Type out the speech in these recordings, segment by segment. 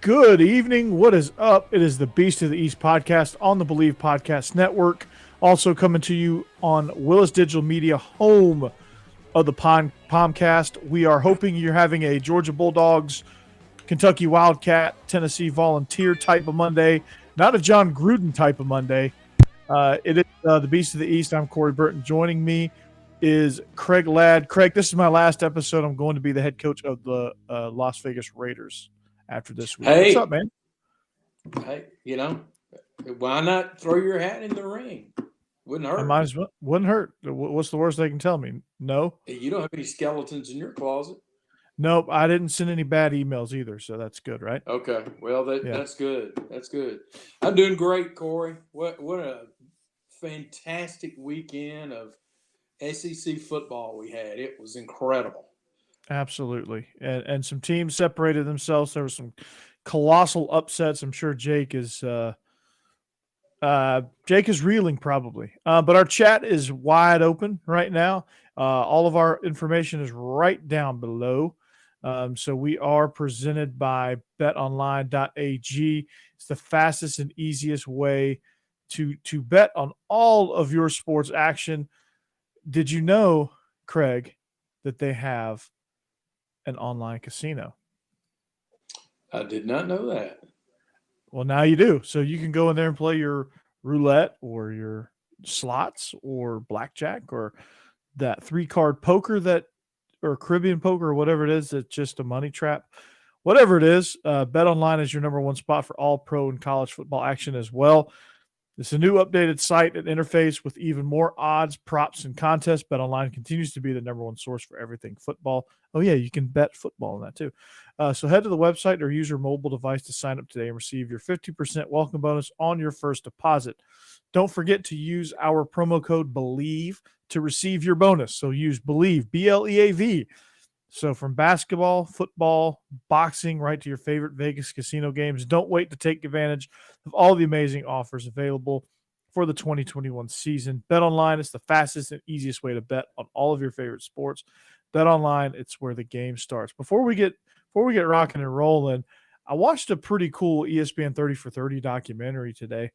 Good evening. What is up? It is the Beast of the East podcast on the Believe Podcast Network. Also coming to you on Willis Digital Media, home of the Pomcast. We are hoping you're having a Georgia Bulldogs, Kentucky Wildcat, Tennessee Volunteer type of Monday, not a John Gruden type of Monday. It is the Beast of the East. I'm Corey Burton. Joining me is Craig Ladd. Craig, this is my last episode. I'm going to be the head coach of the Las Vegas Raiders after this week. Hey, what's up, man? Hey, why not throw your hat in the ring? Wouldn't I hurt. might as well. Wouldn't hurt. What's the worst they can tell me? No. You don't have any skeletons in your closet. Nope. I didn't send any bad emails either, so that's good, right? Okay. Well, Yeah. that's good. That's good. I'm doing great, Corey. What a fantastic weekend of SEC football we had. It was incredible. Absolutely. And some teams separated themselves. There were some colossal upsets. I'm sure Jake is reeling probably. But our chat is wide open right now. All of our information is right down below. So we are presented by betonline.ag. It's the fastest and easiest way to bet on all of your sports action. Did you know, Craig, that they have an online casino? I did not know that. Well, now you do. So you can go in there and play your roulette or your slots or blackjack or that 3-card poker or Caribbean poker or whatever it is that's just a money trap. Whatever it is, BetOnline is your number one spot for all pro and college football action as well. It's a new updated site and interface with even more odds, props, and contests. BetOnline continues to be the number one source for everything football. Oh, yeah, you can bet football on that too. So head to the website or use your mobile device to sign up today and receive your 50% welcome bonus on your first deposit. Don't forget to use our promo code BELIEVE to receive your bonus. So use BELIEVE, BLEAV. So from basketball, football, boxing, right to your favorite Vegas casino games, don't wait to take advantage of all the amazing offers available for the 2021 season. BetOnline is the fastest and easiest way to bet on all of your favorite sports. BetOnline, it's where the game starts. Before we get rocking and rolling, I watched a pretty cool ESPN 30 for 30 documentary today.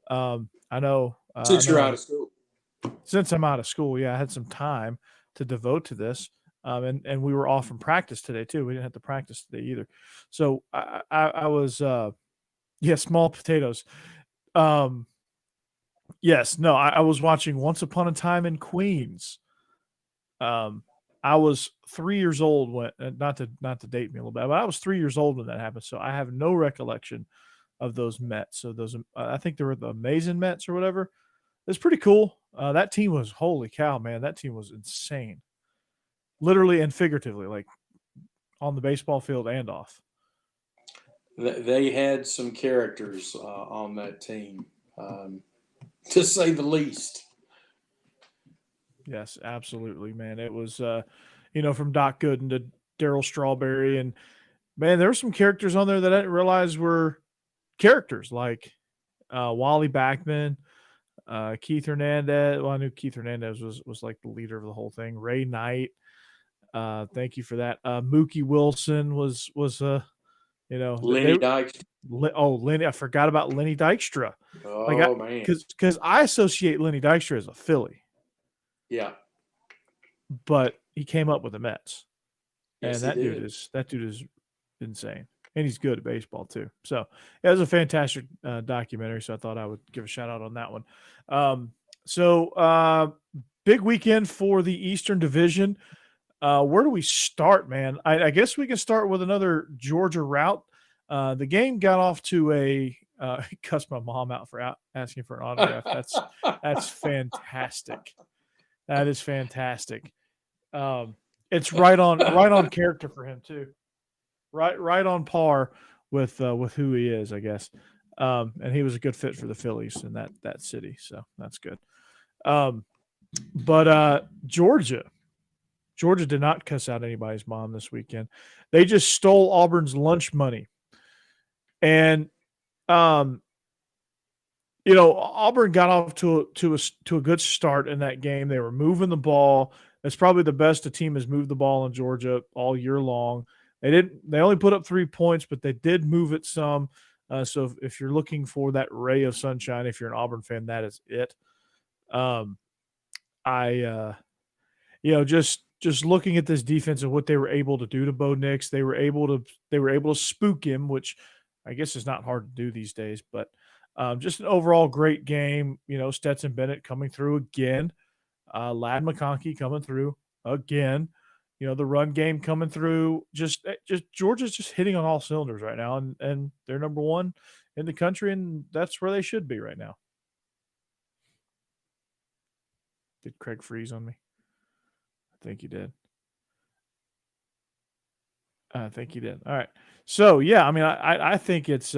I know Since you're out of school. Since I'm out of school, yeah, I had some time to devote to this. And we were off from practice today too. We didn't have to practice today either. So I was small potatoes. I was watching Once Upon a Time in Queens. I was 3 years old when, not to date me a little bit, but I was 3 years old when that happened. So I have no recollection of those Mets. So those, I think they were the Amazing Mets or whatever. It's pretty cool. That team was, holy cow, man, that team was insane. Literally and figuratively, like on the baseball field and off. They had some characters on that team, to say the least. Yes, absolutely, man. It was, from Doc Gooden to Darryl Strawberry. And, man, there were some characters on there that I didn't realize were characters, like Wally Backman, Keith Hernandez. Well, I knew Keith Hernandez was like the leader of the whole thing. Ray Knight. Thank you for that. Mookie Wilson was Lenny Dykstra. Lenny, I forgot about Lenny Dykstra. Man, because I associate Lenny Dykstra as a Philly. Yeah, but he came up with the Mets, yes, and that dude is insane, and he's good at baseball too. So it was a fantastic documentary. So I thought I would give a shout out on that one. Big weekend for the Eastern Division. Where do we start, man? I guess we can start with another Georgia route. The game got off to a cussed my mom out for asking for an autograph. That's fantastic. That is fantastic. It's right on character for him too. Right on par with who he is, I guess. And he was a good fit for the Phillies in that city, so that's good. But Georgia did not cuss out anybody's mom this weekend. They just stole Auburn's lunch money. And, Auburn got off to a good start in that game. They were moving the ball. It's probably the best a team has moved the ball in Georgia all year long. They only put up 3 points, but they did move it some. So if you're looking for that ray of sunshine, if you're an Auburn fan, that is it. Um, I just looking at this defense and what they were able to do to Bo Nix, they were able to spook him, which I guess is not hard to do these days. But just an overall great game. Stetson Bennett coming through again, Lad McConkey coming through again. The run game coming through. Just Georgia's just hitting on all cylinders right now, and they're number one in the country, and that's where they should be right now. Did Craig freeze on me? I think he did. I think he did. All right. So yeah, I mean, I think it's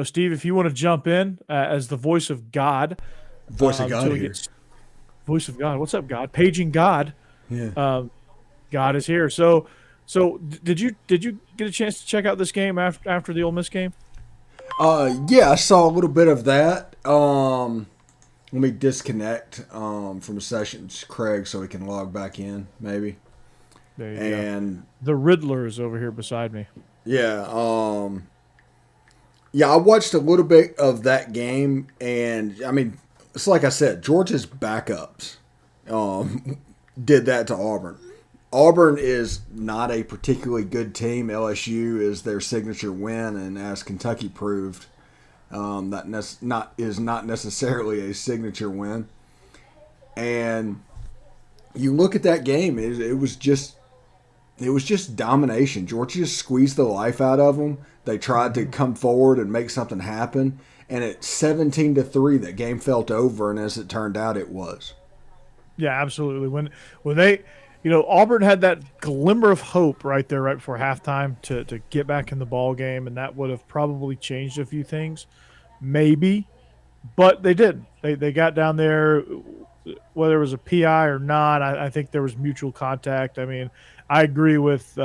Steve, if you want to jump in as the voice of God, Voice of God until we here. get voice of God. What's up, God? Paging God. Yeah. God is here. So did you get a chance to check out this game after the Ole Miss game? Yeah, I saw a little bit of that. Let me disconnect from sessions, Craig, so we can log back in, maybe. There you And go. The Riddler is over here beside me. yeah, yeah, I watched a little bit of that game, and I mean, it's like I said, Georgia's backups did that to Auburn. Auburn is not a particularly good team. LSU is their signature win, and as Kentucky proved, that is not necessarily a signature win. And you look at that game; it was just domination. Georgia just squeezed the life out of them. They tried to come forward and make something happen, and at 17-3, that game felt over. And as it turned out, it was. Yeah, absolutely. When they, Auburn had that glimmer of hope right there, right before halftime, to get back in the ball game, and that would have probably changed a few things, maybe, but they did. They got down there, whether it was a PI or not. I think there was mutual contact. I mean, I agree with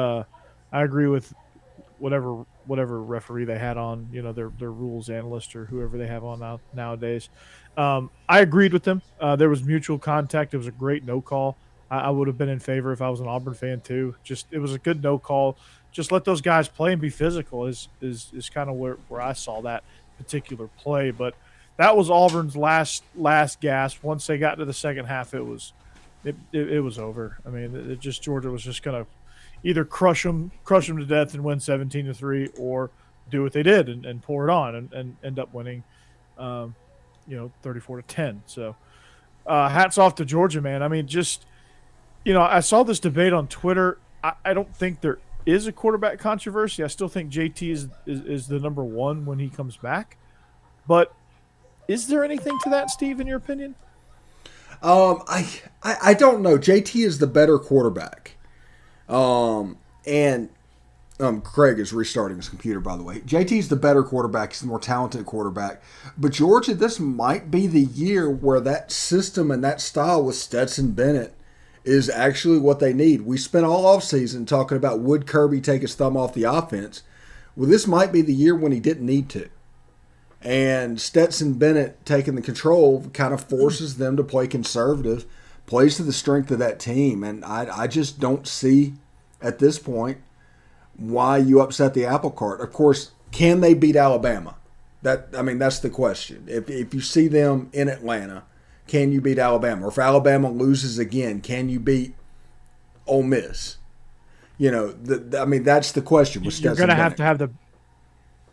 whatever referee they had on, their rules analyst or whoever they have on nowadays. I agreed with them. There was mutual contact. It was a great no call. I would have been in favor if I was an Auburn fan too. Just it was a good no call. Just let those guys play and be physical is kind of where I saw that particular play. But that was Auburn's last gasp. Once they got to the second half, it was over. I mean, Georgia was just gonna either crush them to death and win 17-3, or do what they did and pour it on and end up winning, 34-10. So hats off to Georgia, man. I mean, just I saw this debate on Twitter. I don't think there is a quarterback controversy. I still think JT is the number one when he comes back. But is there anything to that, Steve, in your opinion? I don't know. JT is the better quarterback. And Craig is restarting his computer, by the way. JT's the better quarterback. He's the more talented quarterback. But Georgia, this might be the year where that system and that style with Stetson Bennett is actually what they need. We spent all offseason talking about would Kirby take his thumb off the offense. Well, this might be the year when he didn't need to. And Stetson Bennett taking the control kind of forces them to play conservative, plays to the strength of that team. And I just don't see at this point why you upset the apple cart. Of course, can they beat Alabama? That's the question. If you see them in Atlanta, can you beat Alabama? Or if Alabama loses again, can you beat Ole Miss? That's the question with Stetson. You're going to have to have the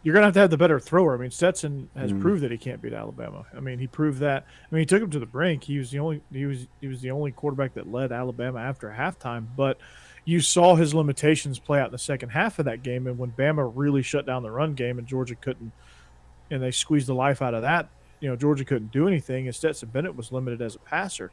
You're going to have the better thrower. I mean, Stetson has proved that he can't beat Alabama. I mean, he proved that. I mean, he took him to the brink. He was the only quarterback that led Alabama after halftime. But you saw his limitations play out in the second half of that game. And when Bama really shut down the run game and Georgia couldn't, and they squeezed the life out of that, Georgia couldn't do anything. And Stetson Bennett was limited as a passer.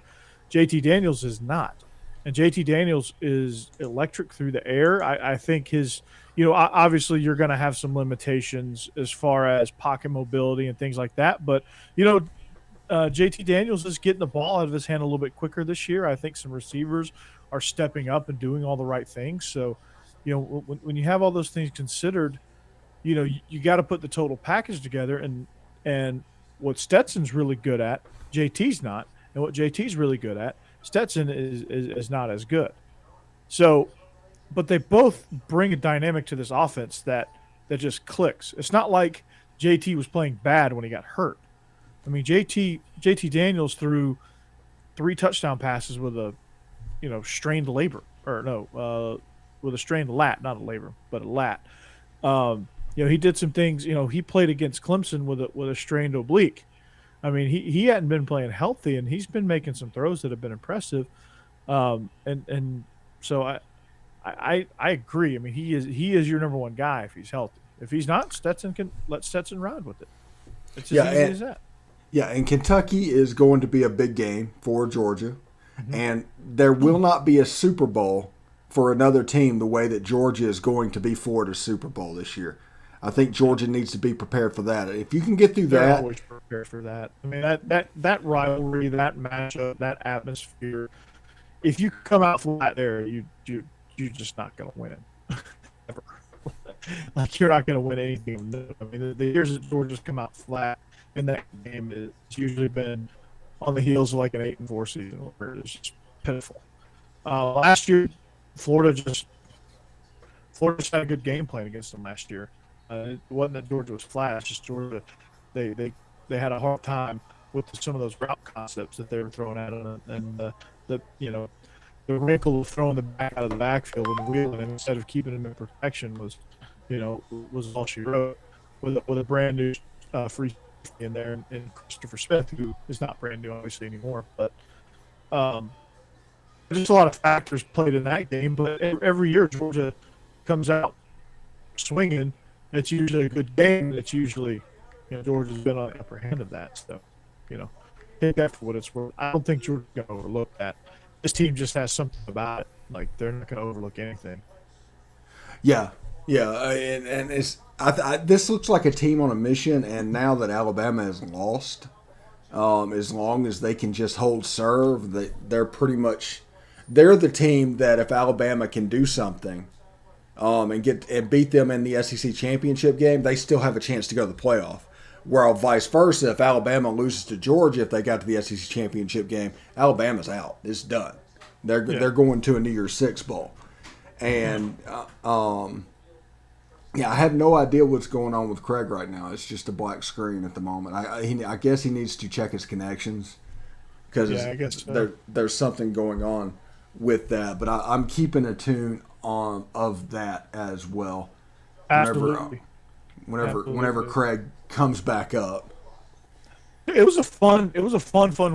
JT Daniels is not. And JT Daniels is electric through the air. I think his – obviously you're going to have some limitations as far as pocket mobility and things like that. But, JT Daniels is getting the ball out of his hand a little bit quicker this year. I think some receivers are stepping up and doing all the right things. So, when you have all those things considered, you got to put the total package together. And what Stetson's really good at, JT's not. And what JT's really good at, Stetson is not as good. So but they both bring a dynamic to this offense that just clicks. It's not like JT was playing bad when he got hurt. I mean, JT Daniels threw 3 touchdown passes with a strained labor, or no, with a strained lat, not a labor, but a lat. He did some things. He played against Clemson with a strained oblique. I mean, he hadn't been playing healthy, and he's been making some throws that have been impressive. And so I agree. I mean, he is your number one guy if he's healthy. If he's not, Stetson can let Stetson ride with it. It's as easy as that. Yeah, and Kentucky is going to be a big game for Georgia, Mm-hmm. and there will not be a Super Bowl for another team the way that Georgia is going to be for the Super Bowl this year. I think Georgia needs to be prepared for that. If you can get through They're that, always prepared for that. I mean, that rivalry, that matchup, that atmosphere. If you come out flat there, you're just not going to win ever. Like, you're not going to win anything. I mean, the years that Georgia's come out flat in that game, it's usually been on the heels of like an 8-4 season where it's just pitiful. Last year, Florida just had a good game plan against them last year. It wasn't that Georgia was flat; it's just Georgia they had a hard time with some of those route concepts that they were throwing at them, and the wrinkle of throwing the back out of the backfield and wheeling instead of keeping him in protection was all she wrote. With a brand new free safety in there, and Christopher Smith, who is not brand new obviously anymore, but just a lot of factors played in that game. But every year Georgia comes out swinging. It's usually a good game. It's usually Georgia's been on the upper hand of that. So take that for what it's worth. I don't think Georgia's going to overlook that. This team just has something about it. Like, they're not going to overlook anything. yeah, and it's this looks like a team on a mission. And now that Alabama has lost, as long as they can just hold serve, they're the team that if Alabama can do something, and beat them in the SEC championship game, they still have a chance to go to the playoff. While vice versa, if Alabama loses to Georgia, if they got to the SEC championship game, Alabama's out. It's done. They're going to a New Year's Six bowl, and I have no idea what's going on with Craig right now. It's just a black screen at the moment. I guess he needs to check his connections because I guess so. there's something going on with that. But I'm keeping a tune on of that as well. Absolutely. Whenever Craig comes back up. It was a fun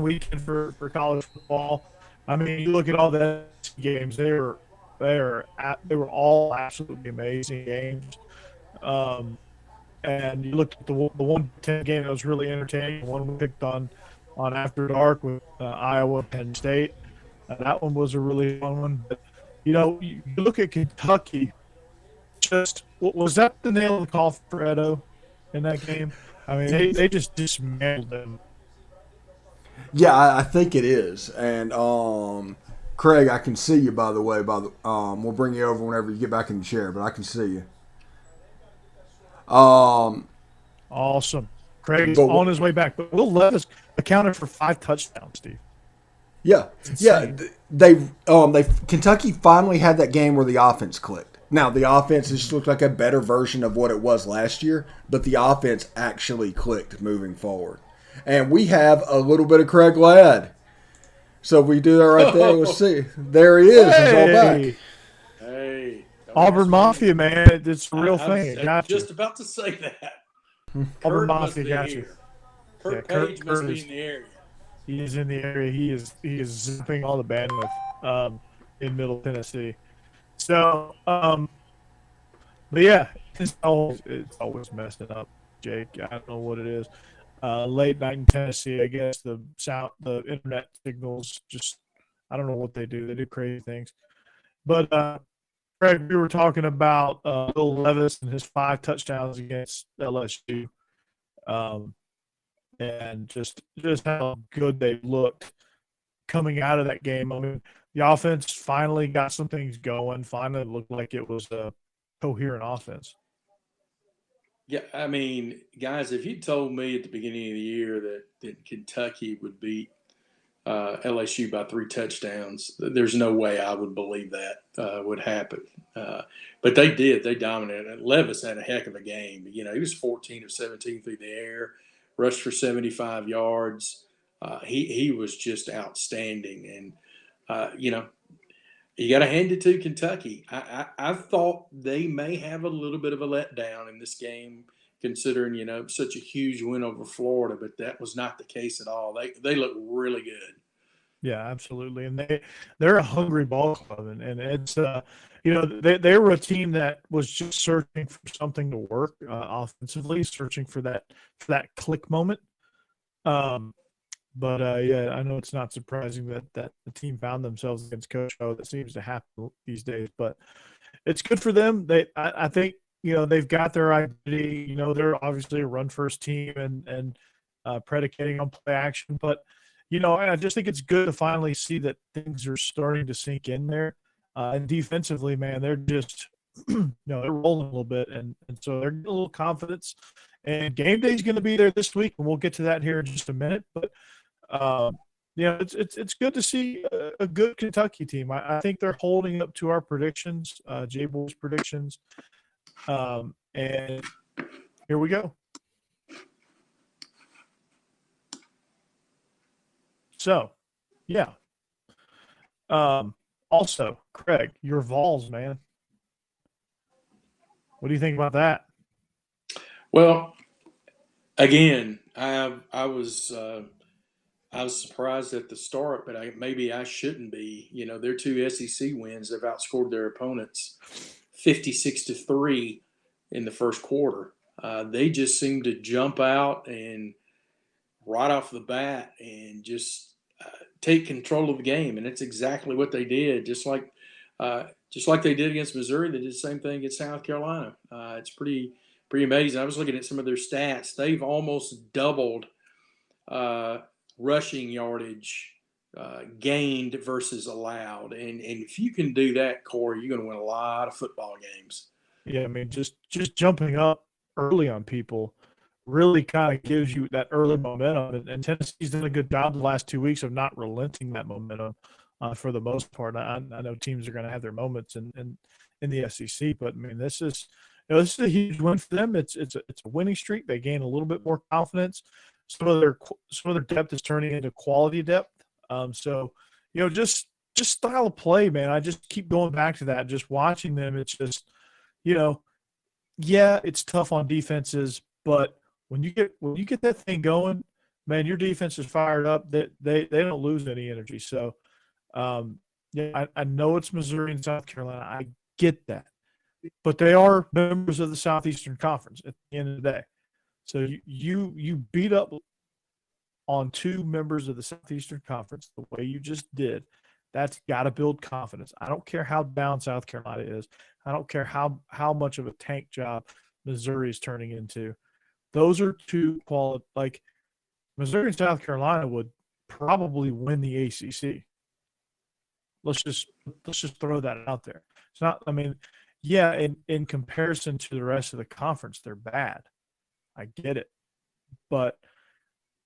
weekend for college football. I mean, you look at all the games; they were all absolutely amazing games. And you looked at the 1-10 game that was really entertaining. The one we picked on After Dark with Iowa Penn State. That one was a really fun one. But you look at Kentucky. Just was that the nail of the coffin for Edo in that game? I mean, they just dismantled them. Yeah, I think it is. And Craig, I can see you, by the way. We'll bring you over whenever you get back in the chair, but I can see you. Awesome. Craig is on his way back, but Will Levis accounted for 5 touchdowns, Steve. Yeah. They Kentucky finally had that game where the offense clicked. Now the offense just looked like a better version of what it was last year, but the offense actually clicked moving forward. And we have a little bit of Craig Ladd. So if we do that right there, we'll see. There he is. He's all back. Hey. Auburn Mafia, man. It's a real thing. I was just about to say that. Auburn Kurt must Mafia be got you. here. Kurt Yeah, Page must be in the area. He is in the area. He is zipping all the bandwidth in Middle Tennessee. So, but yeah, it's always messing up, Jake. I don't know what it is. Late night in Tennessee, I guess the internet signals just, I don't know what they do. They do crazy things. But Craig, we were talking about Will Levis and his 5 touchdowns against LSU. And just how good they looked coming out of that game. I mean, the offense finally got some things going. Finally looked like it was a coherent offense. Yeah, I mean, guys, if you told me at the beginning of the year that Kentucky would beat LSU by 3 touchdowns. There's no way I would believe that would happen. But they did. They dominated. Levis had a heck of a game. He was 14 of 17 through the air, rushed for 75 yards. He was just outstanding. And, you got to hand it to Kentucky. I thought they may have a little bit of a letdown in this game, considering such a huge win over Florida, but that was not the case at all. They look really good. Yeah, absolutely. And they're a hungry ball club, and it's they were a team that was just searching for something to work offensively, searching for that click moment. But yeah, I know it's not surprising that the team found themselves against Coach O. That seems to happen these days, but it's good for them. I think they've got their identity. They're obviously a run first team and predicating on play action, but I just think it's good to finally see that things are starting to sink in there. And defensively, man, they're just they're rolling a little bit, and so they're getting a little confidence. And game day is going to be there this week, and we'll get to that here in just a minute. But it's good to see a good Kentucky team. I think they're holding up to our predictions, Jay Boy's predictions. And here we go. So, yeah. Also, Craig, your Vols, man. What do you think about that? Well, again, I was surprised at the start, but maybe I shouldn't be. Their 2 SEC wins, they've outscored their opponents 56-3 in the first quarter. They just seem to jump out and right off the bat and just take control of the game, and it's exactly what they did. Just like they did against Missouri, they did the same thing against South Carolina. It's pretty amazing. I was looking at some of their stats. They've almost doubled rushing yardage gained versus allowed, and if you can do that, Corey, you're going to win a lot of football games. Yeah, I mean, just jumping up early on people really kind of gives you that early momentum. And Tennessee's done a good job the last 2 weeks of not relenting that momentum for the most part. I know teams are going to have their moments in the SEC, but I mean, this is a huge win for them. It's a winning streak. They gain a little bit more confidence. Some of their depth is turning into quality depth. So just style of play, man. I just keep going back to that. Just watching them, it's just yeah, it's tough on defenses, but when you get that thing going, man, your defense is fired up. They don't lose any energy. So, yeah, I know it's Missouri and South Carolina. I get that, but they are members of the Southeastern Conference at the end of the day. So you beat up on 2 members of the Southeastern Conference the way you just did. That's got to build confidence. I don't care how down South Carolina is. I don't care how much of a tank job Missouri is turning into. Those are 2 quality. Like Missouri and South Carolina would probably win the ACC. Let's just throw that out there. It's not. I mean, yeah, in comparison to the rest of the conference, they're bad. I get it, but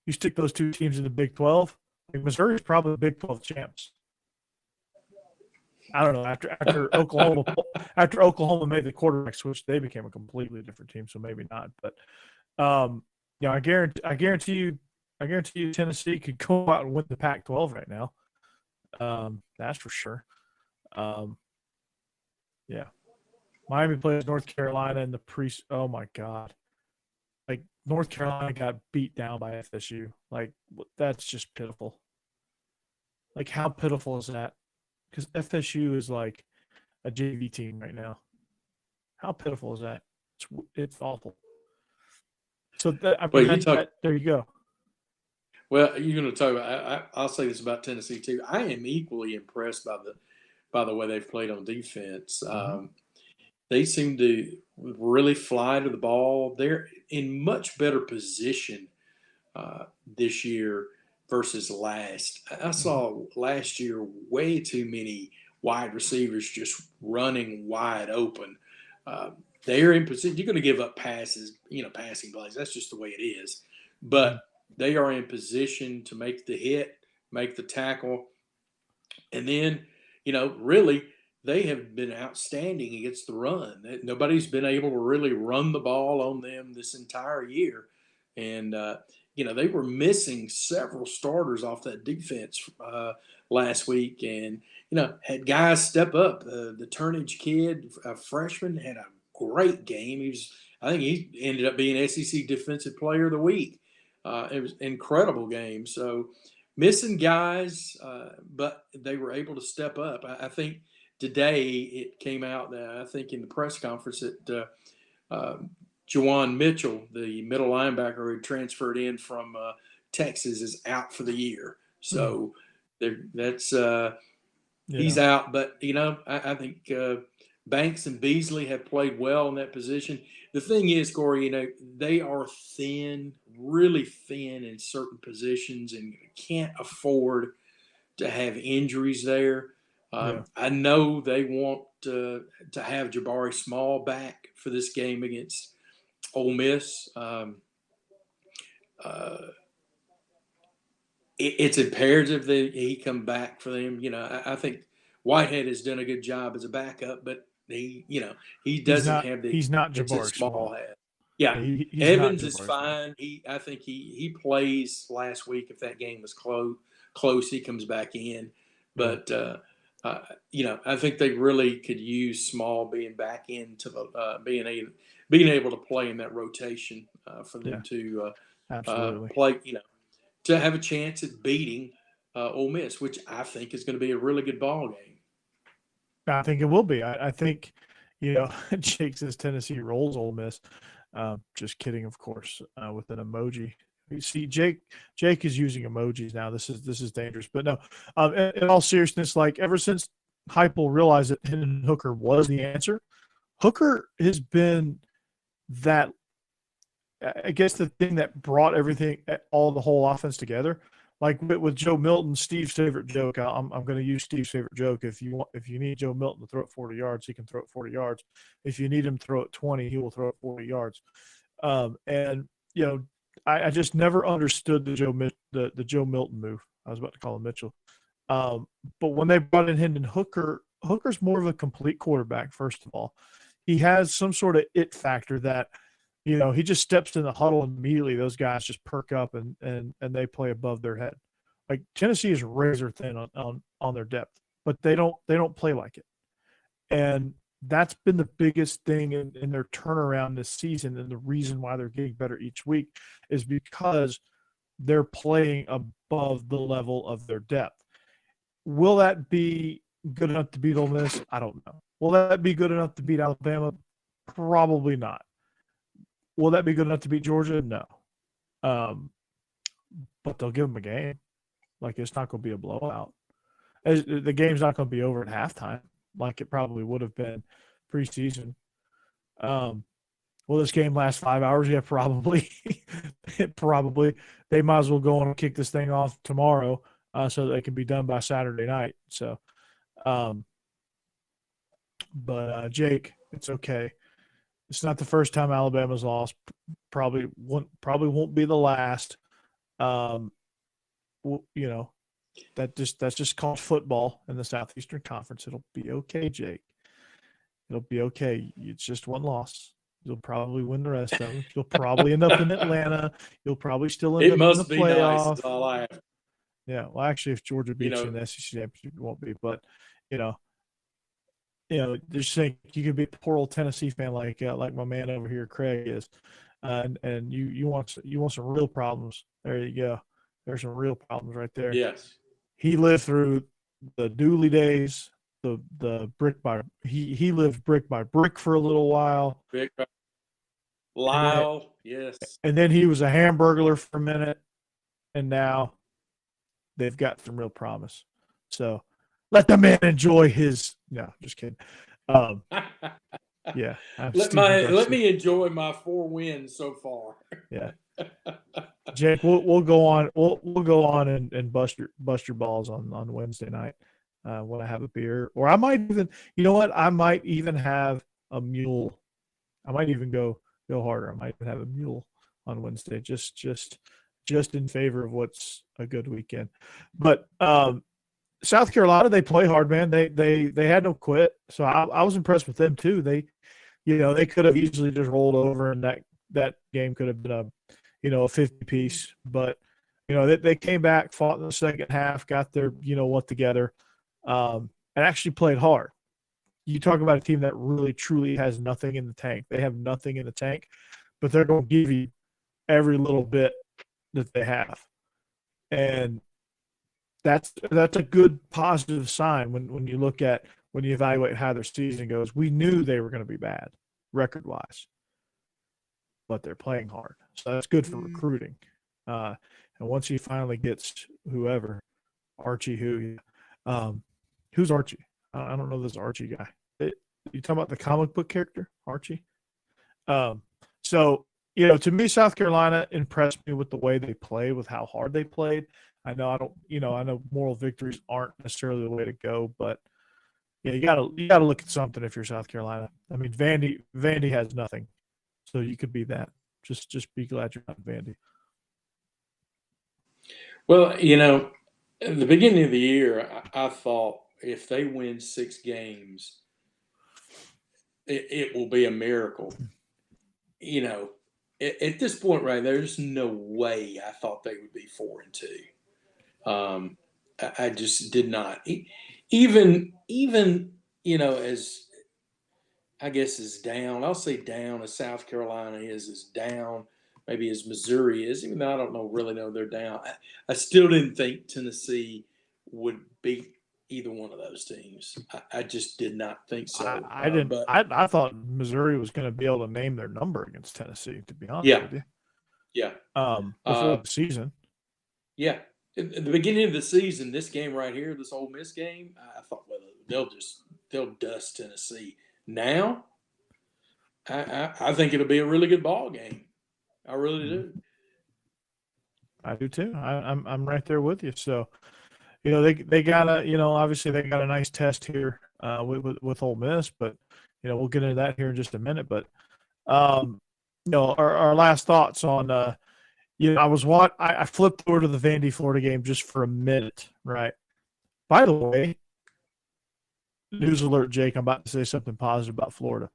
you stick those 2 teams in the Big 12. Like Missouri's probably the Big 12 champs. I don't know. After Oklahoma made the quarterback switch, they became a completely different team. So maybe not. But I guarantee you, Tennessee could go out and win the Pac-12 right now. That's for sure. Yeah, Miami plays North Carolina in the Oh my God! Like North Carolina got beat down by FSU. Like that's just pitiful. Like how pitiful is that? Because FSU is like a JV team right now. How pitiful is that? It's awful. So there you go. Well, you're going to talk about. I'll say this about Tennessee too. I am equally impressed by the way they've played on defense. Mm-hmm. They seem to really fly to the ball. They're in much better position this year versus last. I saw last year way too many wide receivers just running wide open. They're in position. You're going to give up passes, passing plays. That's just the way it is. But they are in position to make the hit, make the tackle. And then, really, they have been outstanding against the run. Nobody's been able to really run the ball on them this entire year. And, they were missing several starters off that defense last week. And, had guys step up. The Turnage kid, a freshman, had a great game. I think he ended up being SEC Defensive Player of the Week. It was an incredible game. So, missing guys, but they were able to step up. I think today it came out, I think in the press conference, that Juwan Mitchell, the middle linebacker who transferred in from Texas, is out for the year. So that's he's out. But, I think Banks and Beasley have played well in that position. The thing is, Corey, they are thin, really thin in certain positions and can't afford to have injuries there. I know they want to have Jabari Small back for this game against Ole Miss. It's imperative that he come back for them. I think Whitehead has done a good job as a backup, but he doesn't have the. He's not Jabari Small Small. has. Yeah, Evans is fine. I think he plays last week. If that game was close, he comes back in. But I think they really could use Small being back into the being able to play in that rotation for them to absolutely play. To have a chance at beating Ole Miss, which I think is going to be a really good ball game. I think it will be. I think, Jake says Tennessee rolls Ole Miss. Just kidding, of course, with an emoji. You see, Jake is using emojis now. This is dangerous. But no, in all seriousness, like ever since Heupel realized that Hendon Hooker was the answer, Hooker has been that. I guess the thing that brought everything, all the whole offense together, like with Joe Milton, Steve's favorite joke. I'm going to use Steve's favorite joke. If you need Joe Milton to throw it 40 yards, he can throw it 40 yards. If you need him to throw it 20, he will throw it 40 yards. I just never understood the Joe Milton move. I was about to call him Mitchell. But when they brought in Hendon Hooker, Hooker's more of a complete quarterback. First of all, he has some sort of it factor that. He just steps in the huddle and immediately those guys just perk up and they play above their head. Like Tennessee is razor thin on their depth, but they don't play like it. And that's been the biggest thing in their turnaround this season. And the reason why they're getting better each week is because they're playing above the level of their depth. Will that be good enough to beat Ole Miss? I don't know. Will that be good enough to beat Alabama? Probably not. Will that be good enough to beat Georgia? No. But they'll give them a game. Like, it's not going to be a blowout. The game's not going to be over at halftime like it probably would have been preseason. Will this game last 5 hours? Yeah, probably. Probably. They might as well go on and kick this thing off tomorrow so that they can be done by Saturday night. So, Jake, it's okay. It's not the first time Alabama's lost. Probably won't be the last. That's just called football in the Southeastern Conference. It'll be okay, Jake. It'll be okay. It's just one loss. You'll probably win the rest of them. You'll probably end up in Atlanta. You'll probably still end up in the playoff. Nice, is all I have. Yeah. Well, actually, if Georgia beats you in the SEC championship, it won't be. But just think you could be a poor old Tennessee fan like my man over here, Craig is, and you want some real problems. There you go. There's some real problems right there. Yes. He lived through the Dooley days, the brick by he lived brick by brick for a little while. Lyle, yes. And then he was a hamburglar for a minute, and now they've got some real promise. So let the man enjoy his. No, just kidding. Yeah. Let me enjoy my 4 wins so far. Yeah. Jake, we'll go on. We'll go on and bust your balls on Wednesday night when I have a beer, or I might even. You know what? I might even have a mule. I might even go harder. I might even have a mule on Wednesday. Just just in favor of what's a good weekend. But South Carolina, they play hard, man. They had no quit, so I was impressed with them too. They could have easily just rolled over, and that game could have been a 50 piece. But they came back, fought in the second half, got their what together, and actually played hard. You talk about a team that really truly has nothing in the tank. They have nothing in the tank, but they're going to give you every little bit that they have, and that's a good positive sign when you evaluate how their season goes. We knew they were going to be bad record wise, but they're playing hard, so that's good for recruiting. And once he finally gets whoever, Archie, who's Archie? I don't know this Archie guy. You talking about the comic book character Archie? So to me, South Carolina impressed me with the way they played, with how hard they played. I know moral victories aren't necessarily the way to go, but you gotta look at something if you're South Carolina. I mean, Vandy has nothing, so you could be that. Just be glad you're not Vandy. Well, at the beginning of the year, I thought if they win 6 games, it will be a miracle. At this point, right, there's no way I thought they would be 4-2. I just did not. Even as I guess as down, I'll say down as South Carolina is, as down maybe as Missouri is, even though I don't really know they're down. I still didn't think Tennessee would beat either one of those teams. I just did not think so. I didn't. But I thought Missouri was going to be able to name their number against Tennessee. To be honest with you, yeah. Before the season, Yeah. At the beginning of the season, this game right here, this Ole Miss game, I thought, well, they'll dust Tennessee. Now, I think it'll be a really good ball game. I really do. I do too. I'm right there with you. So, they got obviously they got a nice test here with Ole Miss, but we'll get into that here in just a minute. But our last thoughts on I flipped over to the Vandy Florida game just for a minute, right? By the way, news alert, Jake, I'm about to say something positive about Florida.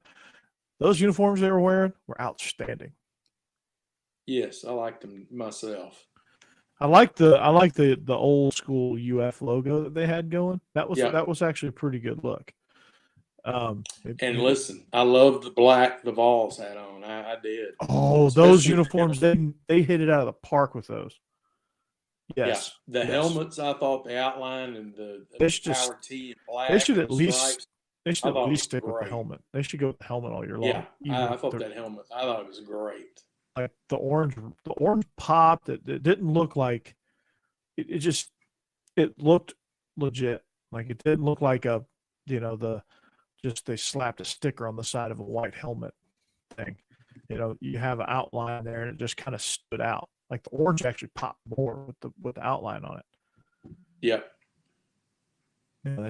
Those uniforms they were wearing were outstanding. Yes, I liked them myself. I like the old school UF logo that they had going. That was actually a pretty good look. Listen, I love the black the Vols had on. I did. Oh, especially those uniforms, they hit it out of the park with those. Yes. Yeah. The helmets, I thought the outline and the power tee and black. They should at least stick with the helmet. They should go with the helmet all year long. Yeah, I thought that helmet. I thought it was great. Like the orange popped. It didn't look like it looked legit. Like it didn't look like they slapped a sticker on the side of a white helmet thing. You have an outline there, and it just kind of stood out. Like the orange actually popped more with the outline on it. Yep. Yeah,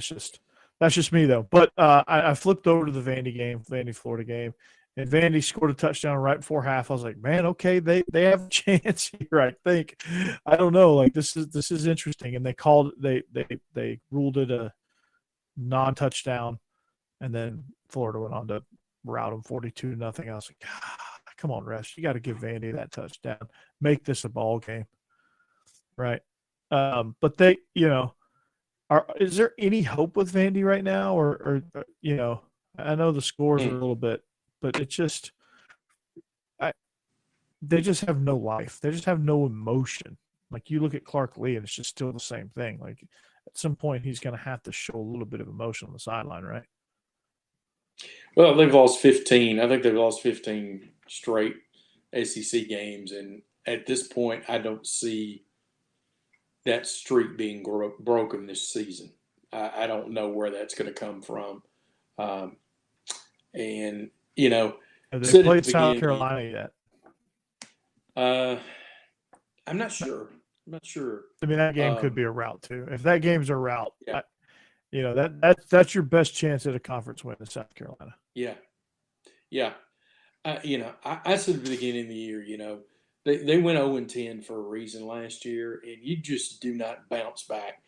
that's just me though. But I flipped over to the Vandy Florida game, and Vandy scored a touchdown right before half. I was like, man, okay, they have a chance here. I think. I don't know. Like this is interesting, and they ruled it a non-touchdown, and then Florida went on to rout them 42-0. I was like, come on, refs, you got to give Vandy that touchdown. Make this a ball game, right? But they, is there any hope with Vandy right now, or I know the scores are a little bit, but it's just, they just have no life. They just have no emotion. Like you look at Clark Lee, and it's just still the same thing. Like at some point, he's going to have to show a little bit of emotion on the sideline, right? Well, they've lost 15. I think they've lost 15 straight SEC games, and at this point, I don't see that streak being broken this season. I don't know where that's going to come from. Have they played South Carolina yet? I'm not sure. I mean, that game could be a rout too. If that game's a rout, that's your best chance at a conference win in South Carolina. Yeah. I said at the beginning of the year, They went 0-10 for a reason last year, and you just do not bounce back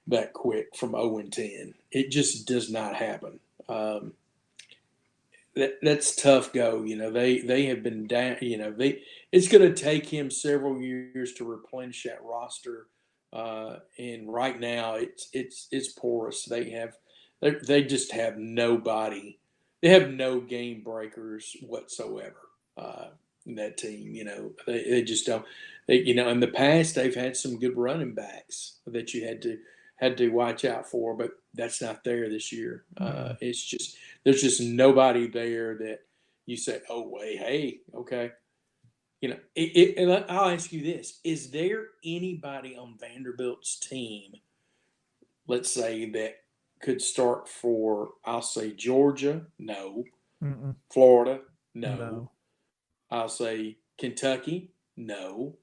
that quick from 0-10. It just does not happen. That's tough go. They have been down. It's going to take him several years to replenish that roster, and right now it's porous. They just have nobody. They have no game breakers whatsoever. In that team, they just don't. In the past they've had some good running backs that you had to watch out for, but that's not there this year. It's just there's just nobody there that you say, oh wait, hey, okay. And I'll ask you this: is there anybody on Vanderbilt's team, let's say, that could start for? I'll say Georgia, no. Mm-mm. Florida, no. No. I'll say Kentucky, no.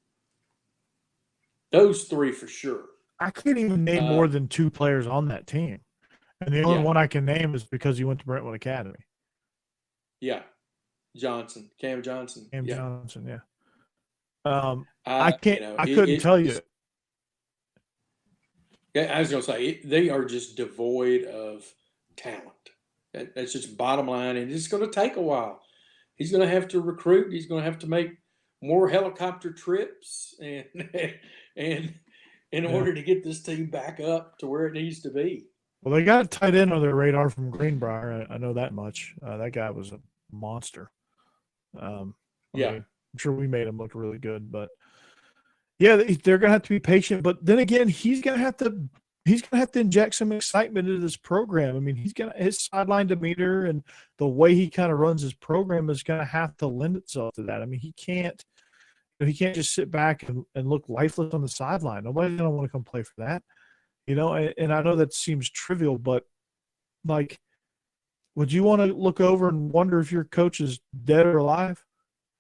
Those three for sure. I can't even name more than 2 players on that team. And the only one I can name is because he went to Brentwood Academy. Yeah. Cam Johnson. Johnson, yeah. I can't. I couldn't tell you. Yeah, I was going to say they are just devoid of talent. That's just bottom line, and it's going to take a while. He's going to have to recruit. He's going to have to make more helicopter trips, and in order to get this team back up to where it needs to be. Well, they got a tight end on their radar from Greenbrier. I know that much. That guy was a monster. I mean, I'm sure we made him look really good, but yeah, they're going to have to be patient. But then again, he's going to have to inject some excitement into this program. I mean, his sideline demeanor and the way he kind of runs his program is going to have to lend itself to that. I mean, he can't just sit back and look lifeless on the sideline. Nobody's going to want to come play for that, And I know that seems trivial, but like, would you want to look over and wonder if your coach is dead or alive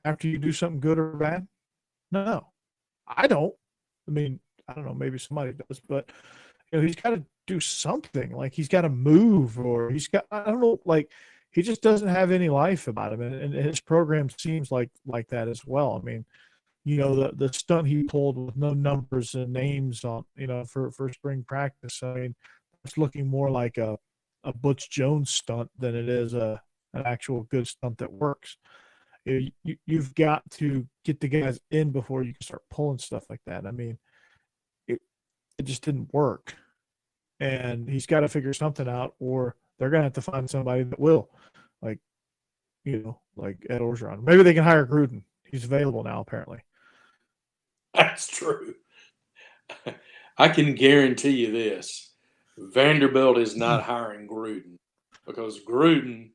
after you do something good or bad? No, I don't. I mean, I don't know. Maybe somebody does, but he's got to do something. Like he's got to move, or I don't know. Like he just doesn't have any life about him, and his program seems like that as well. I mean, the stunt he pulled with no numbers and names on, for spring practice. I mean, it's looking more like a Butch Jones stunt than it is an actual good stunt that works. You've got to get the guys in before you can start pulling stuff like that. I mean, it just didn't work, and he's got to figure something out, or they're going to have to find somebody that will, like Ed Orgeron. Maybe they can hire Gruden. He's available now, apparently. That's true. I can guarantee you this: Vanderbilt is not hiring Gruden because Gruden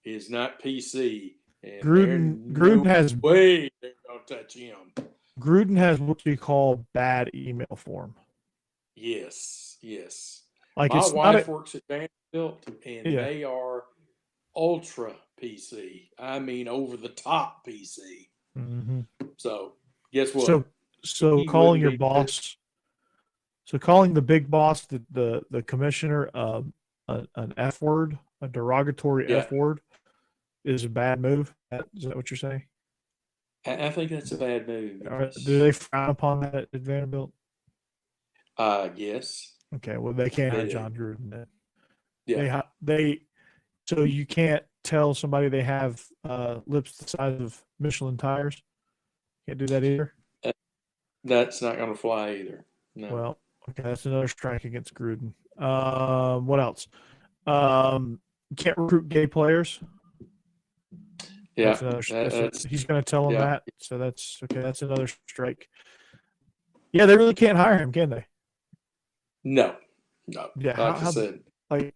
is not PC. And Gruden has way they don't touch him. Gruden has what we call bad email form. Yes. Like my wife works at Vanderbilt, and they are ultra PC. I mean, over the top PC. Mm-hmm. So guess what? So calling your boss, calling the big boss, the commissioner, an F word, a derogatory F word, is a bad move. Is that what you're saying? I think that's a bad move. Do they frown upon that at Vanderbilt? Yes. Okay, well they can't hire John Gruden then. Yeah. So you can't tell somebody they have lips the size of Michelin tires. Can't do that either. That's not going to fly either. No. Well, okay, that's another strike against Gruden. What else? Can't recruit gay players. Yeah, he's going to tell them that. So that's okay. That's another strike. Yeah, they really can't hire him, can they? No. Yeah, like I said,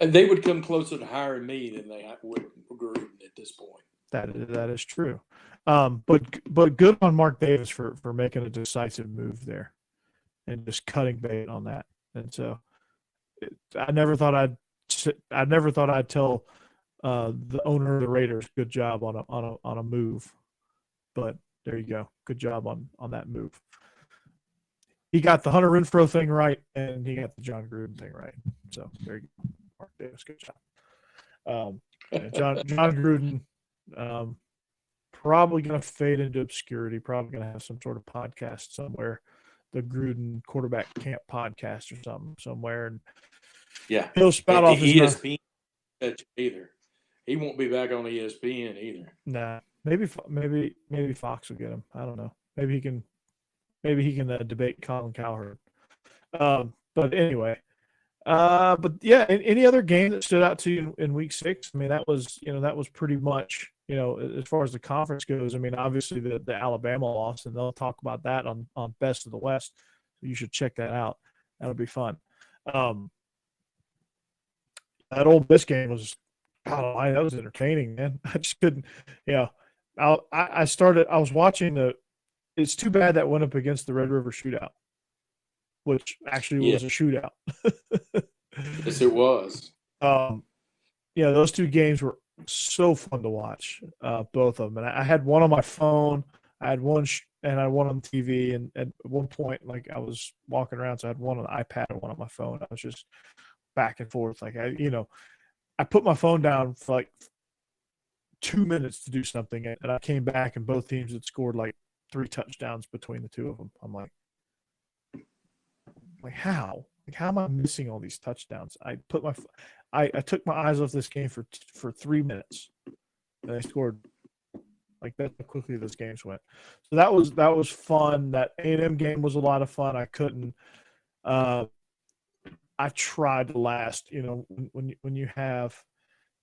they would come closer to hiring me than they would Gruden at this point. That is true. But good on Mark Davis for making a decisive move there, and just cutting bait on that. And so, I never thought I'd tell the owner of the Raiders good job on a move, but there you go. Good job on that move. He got the Hunter Renfrow thing right, and he got the John Gruden thing right. So there you go. Mark Davis, good job. John Gruden, probably going to fade into obscurity, probably going to have some sort of podcast somewhere, the Gruden quarterback camp podcast or something somewhere. And Yeah. he'll spout off his ESPN either. He won't be back on ESPN either. Nah, maybe Fox will get him. I don't know. Maybe he can debate Colin Cowherd. But anyway, but yeah, any other game that stood out to you in week 6? I mean, that was pretty much, as far as the conference goes. I mean, obviously the Alabama loss, and they'll talk about that on Best of the West. So you should check that out. That'll be fun. That Ole Miss game was, that was entertaining, man. I just couldn't, I was watching it's too bad that went up against the Red River Shootout, which actually was a shootout. Yes, it was. Those two games were so fun to watch, both of them. And I had one on my phone. I had one and I had one on TV. And at one point, like, I was walking around, so I had one on the iPad and one on my phone. I was just back and forth. Like, I put my phone down for like 2 minutes to do something, and I came back, and both teams had scored like 3 touchdowns between the two of them. I'm like how? Like, how am I missing all these touchdowns? I took my eyes off this game for 3 minutes, and they scored. Like, that's how quickly those games went. So that was fun. That A&M game was a lot of fun. I couldn't. I tried to last. When you have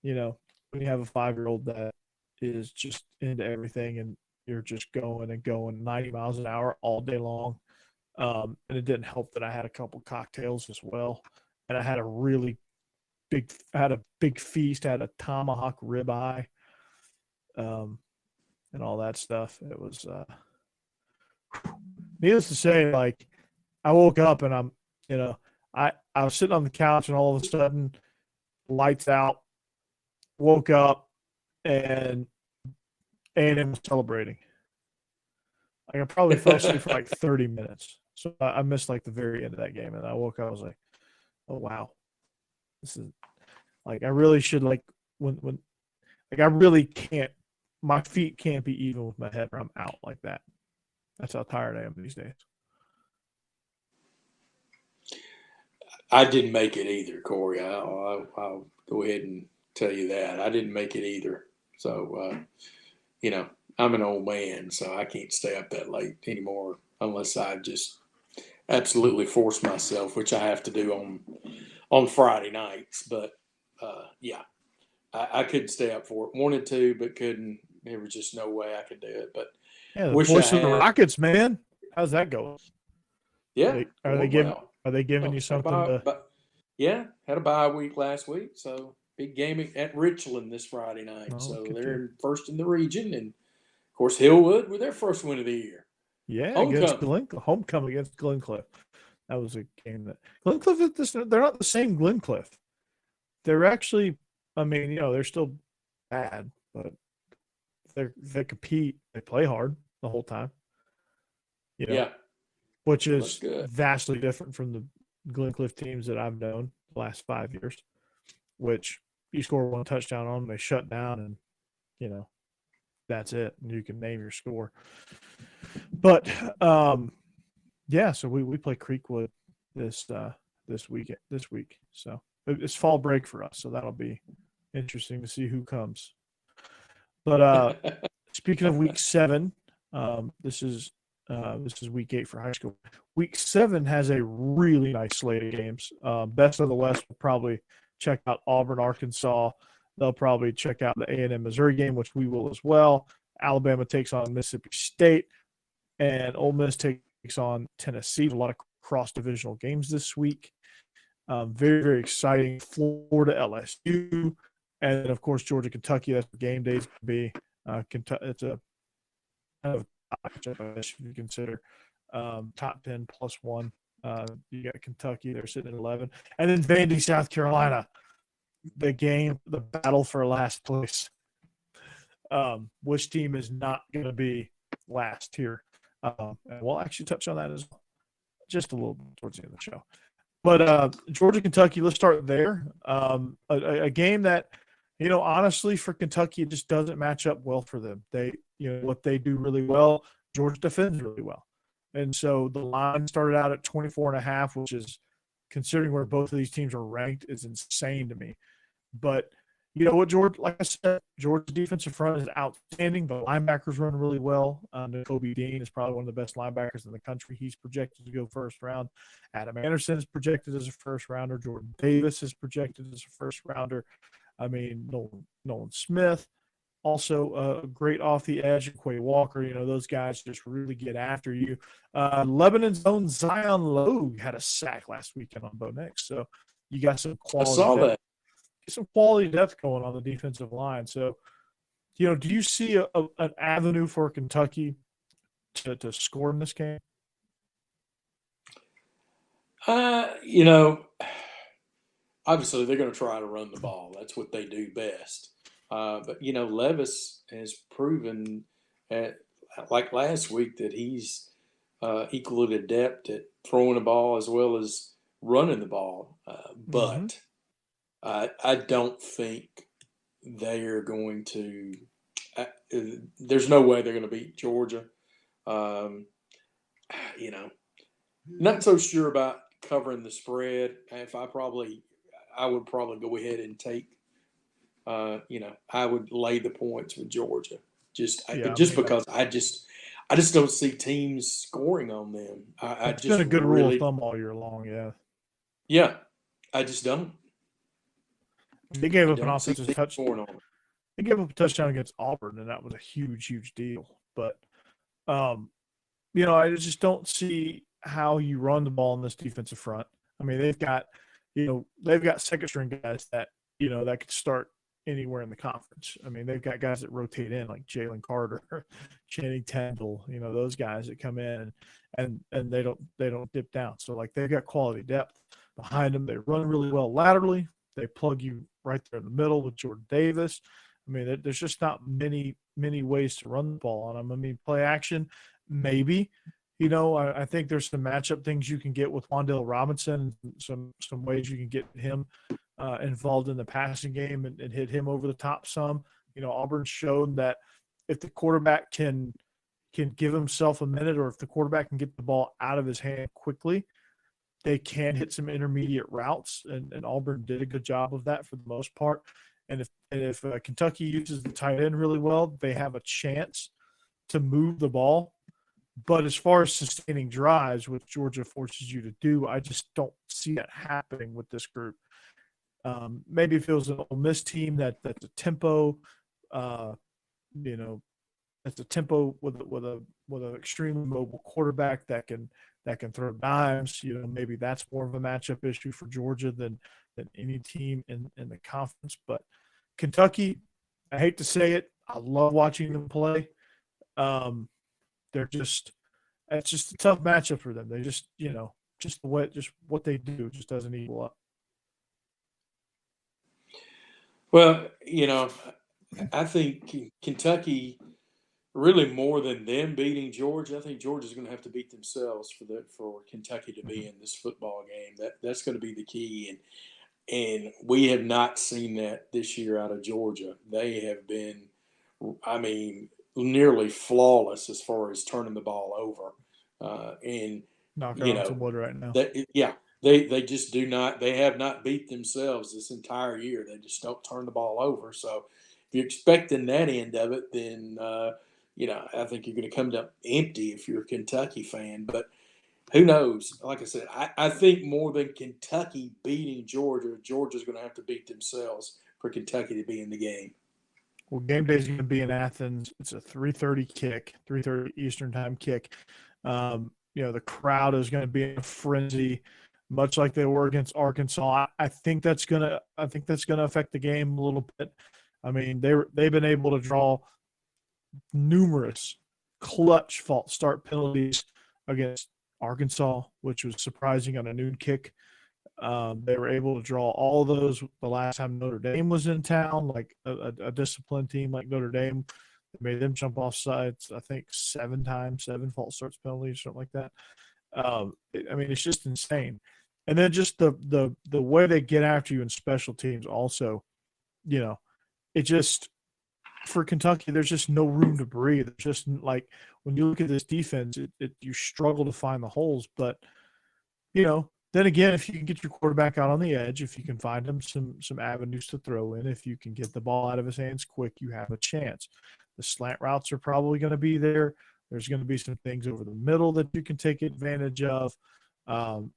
a 5-year-old that is just into everything, and you're just going and going 90 miles an hour all day long. And it didn't help that I had a couple cocktails as well. And I had a big feast. I had a tomahawk ribeye, and all that stuff. It was, needless to say, like, I woke up and I was sitting on the couch, and all of a sudden, lights out, woke up, and A&M was celebrating. Like, I probably fell asleep for like 30 minutes. So I missed like the very end of that game. And I woke up, I was like, oh, wow. This is like, I really should, like, when I really can't, my feet can't be even with my head, or I'm out like that. That's how tired I am these days. I didn't make it either, Corey. I'll go ahead and tell you that. I didn't make it either. So, I'm an old man, so I can't stay up that late anymore unless I just absolutely force myself, which I have to do on Friday nights. But, I couldn't stay up for it. Wanted to, but couldn't. There was just no way I could do it. But yeah, the voice of the Rockets, man. How's that going? Yeah. Are they giving you something Yeah, had a bye week last week, so big game at Richland this Friday night. So they're first in the region, and of course Hillwood with their first win of the year. Yeah, homecoming against Glencliff. That was a game that Glencliff. They're not the same Glencliff. They're actually, they're still bad, but they compete. They play hard the whole time. Yeah. Which is vastly different from the Glencliff teams that I've known the last 5 years, which you score one touchdown on them, they shut down, and, that's it. And you can name your score. But, so we play Creekwood this week. So it's fall break for us. So that'll be interesting to see who comes. But speaking of week 7, this is week 8 for high school. Week 7 has a really nice slate of games. Best of the West will probably check out Auburn, Arkansas. They'll probably check out the A&M Missouri game, which we will as well. Alabama takes on Mississippi State, and Ole Miss takes on Tennessee. A lot of cross-divisional games this week. Very, very exciting. Florida, LSU, and of course Georgia, Kentucky. That's what game days can be. It's a kind of if you consider top 10 plus 1. You got Kentucky, they're sitting at 11, and then Vandy, South Carolina, the battle for last place. Which team is not going to be last here? And we'll actually touch on that as well, just a little bit towards the end of the show. But Georgia, Kentucky, let's start there. A game that honestly, for Kentucky, it just doesn't match up well for them. What they do really well, Georgia defends really well. And so the line started out at 24.5, which is, considering where both of these teams are ranked, is insane to me. But you know what, George? Like I said, Georgia's defensive front is outstanding. The linebackers run really well. Kobe Dean is probably one of the best linebackers in the country. He's projected to go first round. Adam Anderson is projected as a first rounder. Jordan Davis is projected as a first rounder. I mean, Nolan Smith, also great off the edge. Quay Walker, those guys just really get after you. Lebanon's own Zion Logue had a sack last weekend on Bo Nix. So you got some I quality saw depth, that. some quality depth going on the defensive line. So, do you see an avenue for Kentucky to score in this game? Obviously they're going to try to run the ball. That's what they do best. But Levis has proven, like last week, that he's equally adept at throwing the ball as well as running the ball. But I don't think they're going to. There's no way they're going to beat Georgia. Not so sure about covering the spread. I would probably go ahead and take. I would lay the points with Georgia because I just don't see teams scoring on them. It's been a good rule of thumb all year long. Yeah, I just don't. They gave up an offensive touchdown. They gave up a touchdown against Auburn, and that was a huge, huge deal. But, I just don't see how you run the ball in this defensive front. I mean, they've got second string guys that that could start anywhere in the conference. I mean, they've got guys that rotate in like Jalen Carter, Channing Tindall, those guys that come in and they don't dip down. So like they've got quality depth behind them. They run really well laterally. They plug you right there in the middle with Jordan Davis. I mean, there's just not many ways to run the ball on them. I mean, play action, maybe. I think there's some matchup things you can get with Wan'Dale Robinson, some ways you can get him involved in the passing game and hit him over the top some. Auburn showed that if the quarterback can give himself a minute, or if the quarterback can get the ball out of his hand quickly, they can hit some intermediate routes, and Auburn did a good job of that for the most part. And if Kentucky uses the tight end really well, they have a chance to move the ball. But as far as sustaining drives, which Georgia forces you to do, I just don't see that happening with this group. Maybe if it was an Ole Miss team that's a tempo, that's a tempo with an extremely mobile quarterback that can throw dimes. Maybe that's more of a matchup issue for Georgia than any team in the conference. But Kentucky, I hate to say it, I love watching them play. It's just a tough matchup for them. They just what they do just doesn't equal up. Well, I think Kentucky, really more than them beating Georgia, I think Georgia's going to have to beat themselves for Kentucky to be in this football game. That's going to be the key, and we have not seen that this year out of Georgia. They have been, nearly flawless as far as turning the ball over. And knocking on some wood right now. They just do not. They have not beat themselves this entire year. They just don't turn the ball over. So if you're expecting that end of it, then I think you're going to come up empty if you're a Kentucky fan. But who knows? Like I said, I think more than Kentucky beating Georgia, Georgia's going to have to beat themselves for Kentucky to be in the game. Well, game day is going to be in Athens. It's a 3:30 kick, 3:30 Eastern time kick. The crowd is going to be in a frenzy, much like they were against Arkansas. I think that's going to affect the game a little bit. I mean, they've been able to draw numerous clutch false start penalties against Arkansas, which was surprising on a noon kick. They were able to draw all of those the last time Notre Dame was in town, like a disciplined team like Notre Dame. They made them jump off sides, I think 7 times, 7 false starts penalties, something like that. It's just insane. And then just the way they get after you in special teams also, it just, for Kentucky, there's just no room to breathe. It's just like when you look at this defense, you struggle to find the holes. But, then again, if you can get your quarterback out on the edge, if you can find him some avenues to throw in, if you can get the ball out of his hands quick, you have a chance. The slant routes are probably going to be there. There's going to be some things over the middle that you can take advantage of.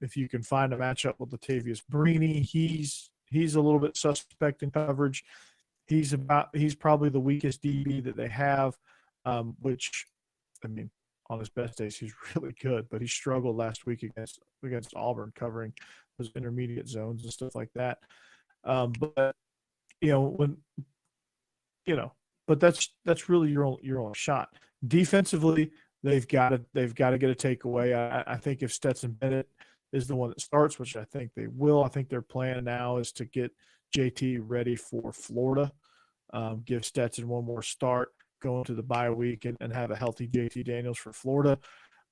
If you can find a matchup with Latavius Brini, he's a little bit suspect in coverage. He's probably the weakest DB that they have, which, I mean, on his best days, he's really good, but he struggled last week against Auburn covering those intermediate zones and stuff like that. But that's really your only shot. Defensively, they've got to get a takeaway. I think if Stetson Bennett is the one that starts, which I think they will, I think their plan now is to get JT ready for Florida, give Stetson one more start, go into the bye week and have a healthy JT Daniels for Florida.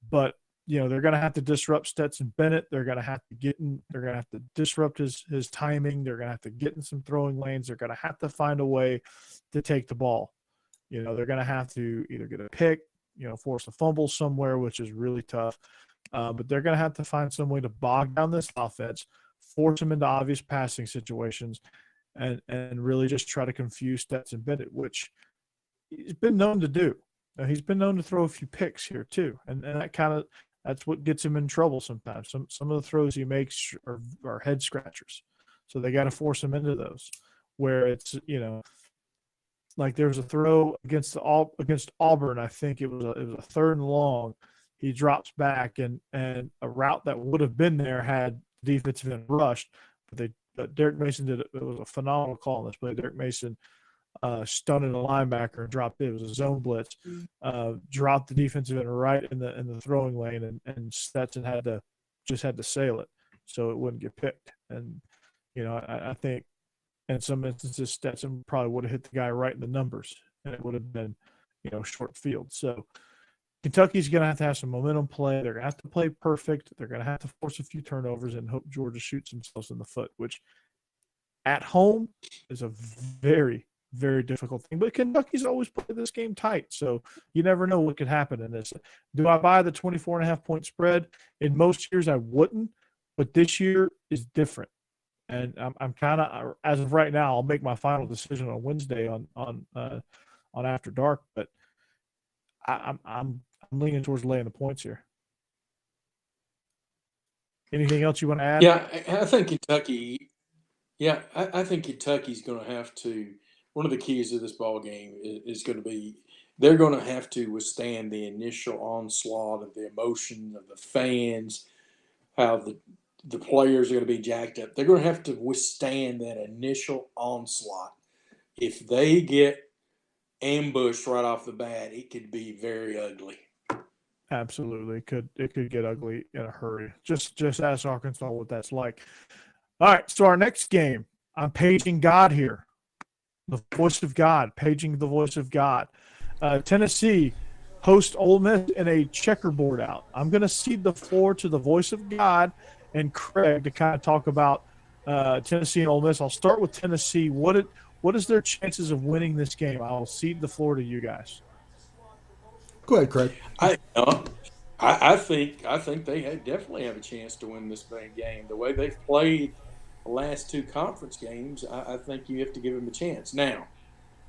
But, they're going to have to disrupt Stetson Bennett. They're going to have to disrupt his timing. They're going to have to get in some throwing lanes. They're going to have to find a way to take the ball. They're going to have to either get a pick, force a fumble somewhere, which is really tough. But they're going to have to find some way to bog down this offense, force them into obvious passing situations, and really just try to confuse Stetson Bennett, which he's been known to do. He's been known to throw a few picks here too, and that's what gets him in trouble sometimes. Some of the throws he makes are head scratchers, so they got to force him into those. Where it's like there was a throw against Auburn. I think it was a 3rd and long. He drops back and a route that would have been there had defensive end rushed, but Derek Mason did it. It was a phenomenal call on this play. Derek Mason stunned a linebacker and dropped it. It was a zone blitz. Dropped the defensive end right in the throwing lane, and Stetson had to sail it so it wouldn't get picked. And I think in some instances Stetson probably would have hit the guy right in the numbers, and it would have been short field. So Kentucky's going to have some momentum play. They're going to have to play perfect. They're going to have to force a few turnovers and hope Georgia shoots themselves in the foot, which at home is a very, very difficult thing. But Kentucky's always played this game tight, so you never know what could happen in this. Do I buy the 24.5-point spread? In most years, I wouldn't, but this year is different. And I'm kind of, as of right now, I'll make my final decision on Wednesday on After Dark, but I'm leaning towards laying the points here. Anything else you want to add? Yeah, I think Kentucky. Yeah, I think Kentucky's going to have to. One of the keys of this ball game is going to be they're going to have to withstand the initial onslaught of the emotion of the fans, how the players are going to be jacked up. They're going to have to withstand that initial onslaught. If they get ambushed right off the bat, it could be very ugly. Absolutely. It could get ugly in a hurry. Just ask Arkansas what that's like. All right, so our next game, I'm paging God here. The voice of God, paging the voice of God. Tennessee host Ole Miss in a checkerboard out. I'm going to cede the floor to the voice of God and Craig to kind of talk about Tennessee and Ole Miss. I'll start with Tennessee. What is their chances of winning this game? I'll cede the floor to you guys. Go ahead, Craig. I think they definitely have a chance to win this big game. The way they've played the last 2 conference games, I think you have to give them a chance. Now,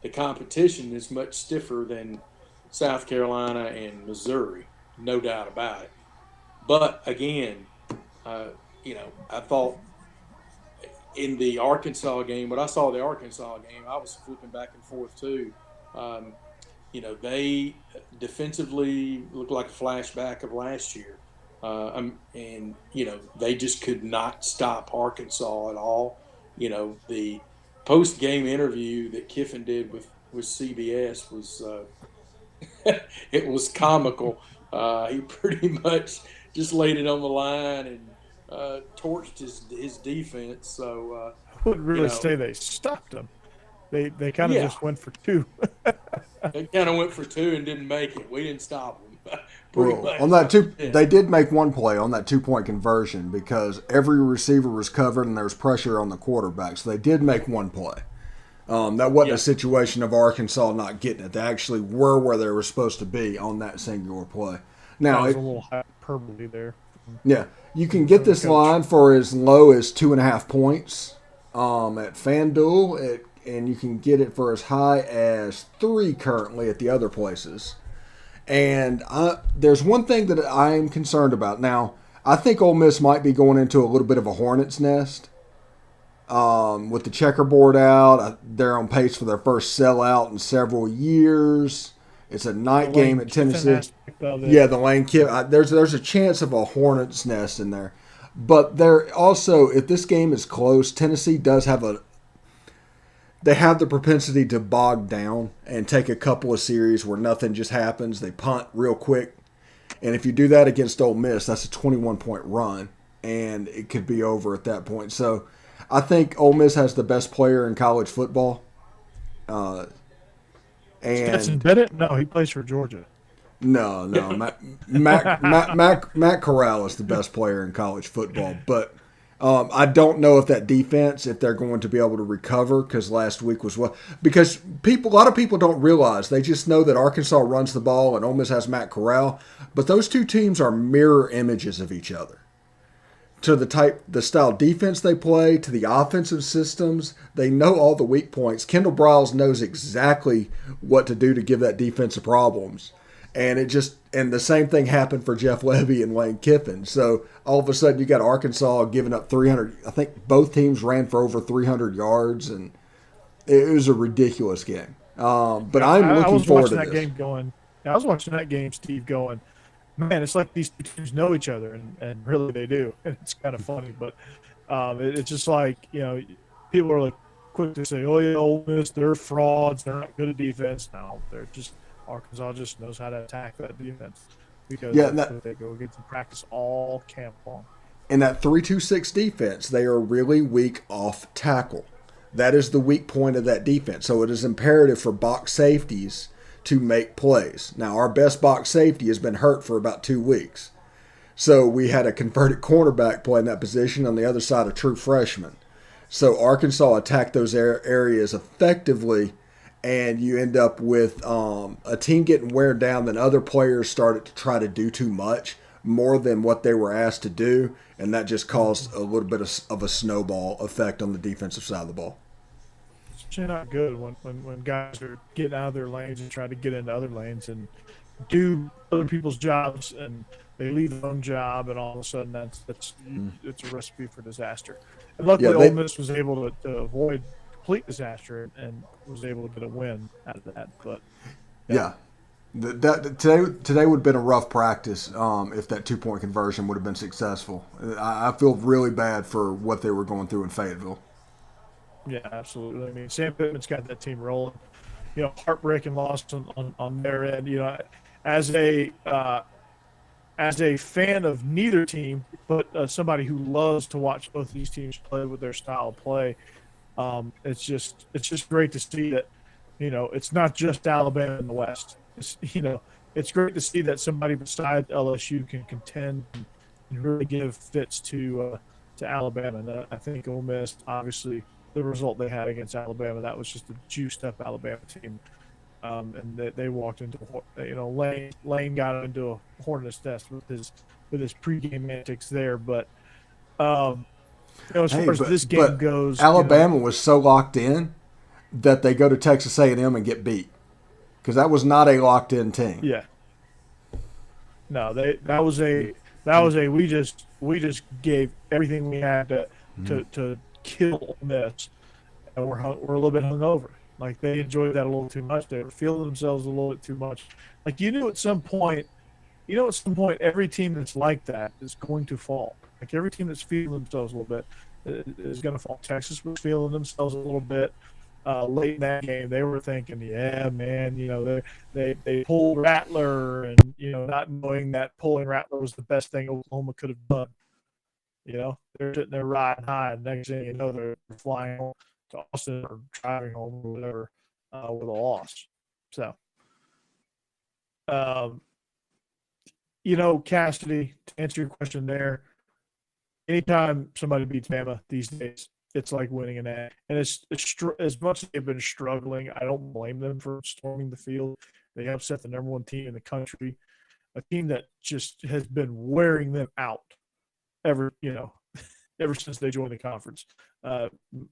the competition is much stiffer than South Carolina and Missouri, no doubt about it. But again, I thought in the Arkansas game, when I saw the Arkansas game, I was flipping back and forth too. They defensively looked like a flashback of last year. They just could not stop Arkansas at all. The post-game interview that Kiffin did with CBS was it was comical. He pretty much just laid it on the line and torched his defense. So I wouldn't really say they stopped him. They kind of just went for 2. They kind of went for 2 and didn't make it. We didn't stop them. On that they did make one play on that 2-point conversion because every receiver was covered and there was pressure on the quarterback. So they did make one play. That wasn't Yeah. a situation of Arkansas not getting it. They actually were where they were supposed to be on that singular play. That Now, was a little hyperbole there. yeah, you can from get the this coach. line for as low as 2.5 points at FanDuel, and you can get it for as high as 3 currently at the other places. And there's one thing that I am concerned about. Now, I think Ole Miss might be going into a little bit of a hornet's nest. With the checkerboard out, they're on pace for their first sellout in several years. It's a night game at Tennessee. Yeah, the Lane Kiffin. There's a chance of a hornet's nest in there, but there also, if this game is close, Tennessee does have they have the propensity to bog down and take a couple of series where nothing just happens. They punt real quick, and if you do that against Ole Miss, that's a 21-point run, and it could be over at that point. So I think Ole Miss has the best player in college football. Stetson And Bennett? No, he plays for Georgia. no, Matt Corral is the best player in college football. But I don't know if that defense, if they're going to be able to recover, because last week was because a lot of people don't realize, they just know that Arkansas runs the ball and Ole Miss has Matt Corral, but those two teams are mirror images of each other. To the style defense they play, to the offensive systems, they know all the weak points. Kendall Briles knows exactly what to do to give that defense problems. And the same thing happened for Jeff Levy and Lane Kiffin. So all of a sudden you got Arkansas giving up 300. I think both teams ran for over 300 yards, and it was a ridiculous game. But I'm looking forward to this. I was watching that game, Steve, going, man, it's like these two teams know each other, and really they do. And it's kind of funny, but it's just like, people are like quick to say, oh, yeah, Ole Miss, they're frauds. They're not good at defense. No, they're just – Arkansas just knows how to attack that defense because that's what they go against in practice all camp long. In that 3-2-6 defense, they are really weak off tackle. That is the weak point of that defense. So it is imperative for box safeties to make plays. Now, our best box safety has been hurt for about 2 weeks. So we had a converted cornerback play in that position on the other side, a true freshman. So Arkansas attacked those areas effectively, and you end up with a team getting wear down. Then other players started to try to do too much, more than what they were asked to do, and that just caused a little bit of a snowball effect on the defensive side of the ball. It's not good when guys are getting out of their lanes and trying to get into other lanes and do other people's jobs, and they leave their own job, and all of a sudden it's a recipe for disaster. And luckily, Ole Miss was able to avoid complete disaster and was able to get a win out of that. But today would have been a rough practice if that 2-point conversion would have been successful. I feel really bad for what they were going through in Fayetteville. Yeah, absolutely. I mean, Sam Pittman's got that team rolling. Heartbreaking loss on their end. As a fan of neither team, but somebody who loves to watch both these teams play with their style of play. It's just great to see that, it's not just Alabama in the West. It's great to see that somebody besides LSU can contend and really give fits to Alabama. And I think Ole Miss, obviously, the result they had against Alabama, that was just a juiced up Alabama team. And they walked into, Lane got into a hornet's nest with his pregame antics there, but. As far as this game goes, Alabama was so locked in that they go to Texas A&M and get beat, because that was not a locked in team. Yeah. No, that was a we just gave everything we had to kill Ole Miss, and we're a little bit hungover. Like, they enjoyed that a little too much. They were feeling themselves a little bit too much. Like, at some point, every team that's like that is going to fall. Like, every team that's feeling themselves a little bit is going to fall. Texas was feeling themselves a little bit late in that game. They were thinking, yeah, man, they pulled Rattler, and, not knowing that pulling Rattler was the best thing Oklahoma could have done. They're sitting there riding high, and next thing you know, they're flying home to Austin or driving home or whatever with a loss. So, Cassidy, to answer your question there, anytime somebody beats Bama these days, It's like winning an A. And as much as they've been struggling, I don't blame them for storming the field. They upset the number one team in the country, a team that just has been wearing them out ever ever since they joined the conference,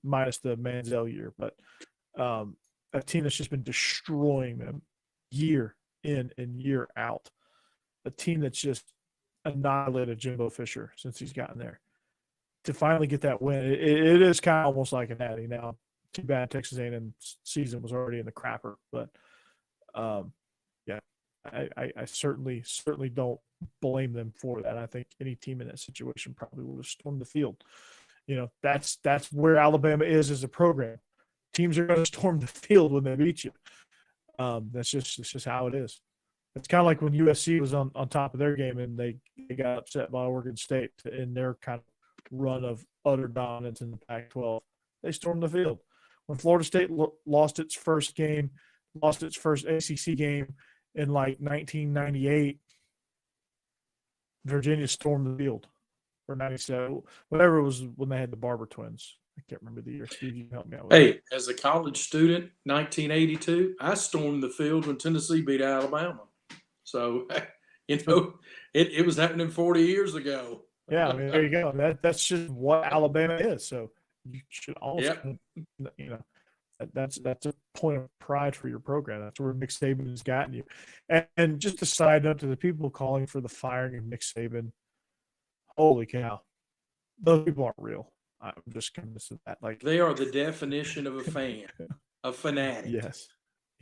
minus the Manziel year. But a team that's just been destroying them year in and year out. A team that's just annihilated Jimbo Fisher since he's gotten there. To finally get that win, it is kind of almost like an natty. Now, too bad Texas A&M's season was already in the crapper, but yeah, I certainly don't blame them for that. I think any team in that situation probably would have stormed the field. That's where Alabama is as a program. Teams are going to storm the field when they beat you. It's just how it is. It's kind of like when USC was on top of their game and they got upset by Oregon State in their kind of run of utter dominance in the Pac-12. They stormed the field. When Florida State lost its first ACC game in like 1998, Virginia stormed the field, or 97, whatever it was when they had the Barber twins. I can't remember the year. Steve, you can help me out with Hey, as a college student, 1982, I stormed the field when Tennessee beat Alabama. So, it was happening 40 years ago. Yeah, I mean, there you go. That's just what Alabama is. So you should almost, that's a point of pride for your program. That's where Nick Saban has gotten you. And just a side note to the people calling for the firing of Nick Saban, holy cow, those people aren't real. I'm just convinced of that. Like, they are the definition of a fan, a fanatic.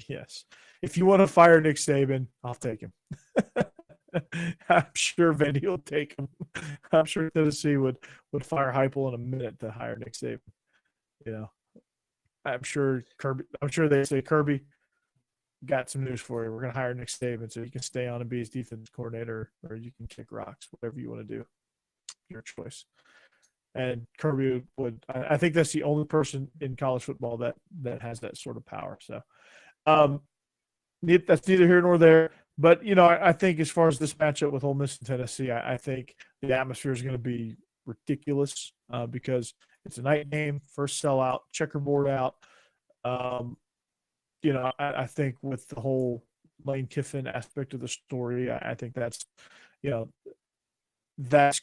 Yes. If you want to fire Nick Saban, I'll take him. I'm sure Vandy will take him. I'm sure Tennessee would fire Heupel in a minute to hire Nick Saban. I'm sure they say, Kirby, got some news for you. We're going to hire Nick Saban so you can stay on and be his defense coordinator, or you can kick rocks, whatever you want to do. Your choice. And Kirby would. I think that's the only person in college football that has that sort of power. So that's neither here nor there. But, I think as far as this matchup with Ole Miss and Tennessee, I think the atmosphere is going to be ridiculous because it's a night game, first sellout, checkerboard out. I think with the whole Lane Kiffin aspect of the story, I think that's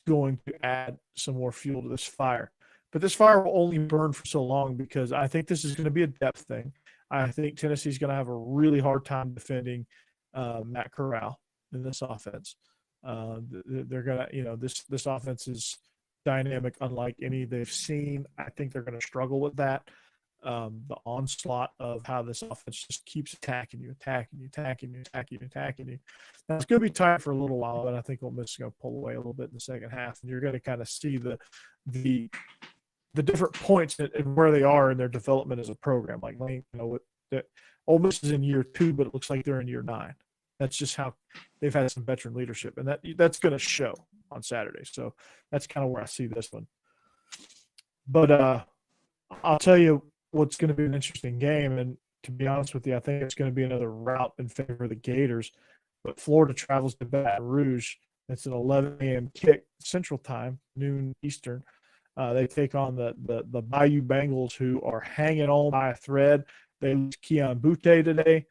going to add some more fuel to this fire. But this fire will only burn for so long because I think this is going to be a depth thing. I think Tennessee's going to have a really hard time defending Matt Corral in this offense. They're going to, this offense is dynamic, unlike any they've seen. I think they're going to struggle with that. The onslaught of how this offense just keeps attacking you. Now, it's going to be tight for a little while, but I think Ole Miss is going to pull away a little bit in the second half, and you're going to kind of see the different points and where they are in their development as a program. Like, Ole Miss is in year 2, but it looks like they're in year 9. That's just how they've had some veteran leadership, and that's going to show on Saturday. So that's kind of where I see this one. But I'll tell you what's going to be an interesting game, and to be honest with you, I think it's going to be another rout in favor of the Gators. But Florida travels to Baton Rouge. It's an 11 a.m. kick Central Time, noon Eastern. They take on the Bayou Bengals, who are hanging on by a thread. They lose Keon Butte today.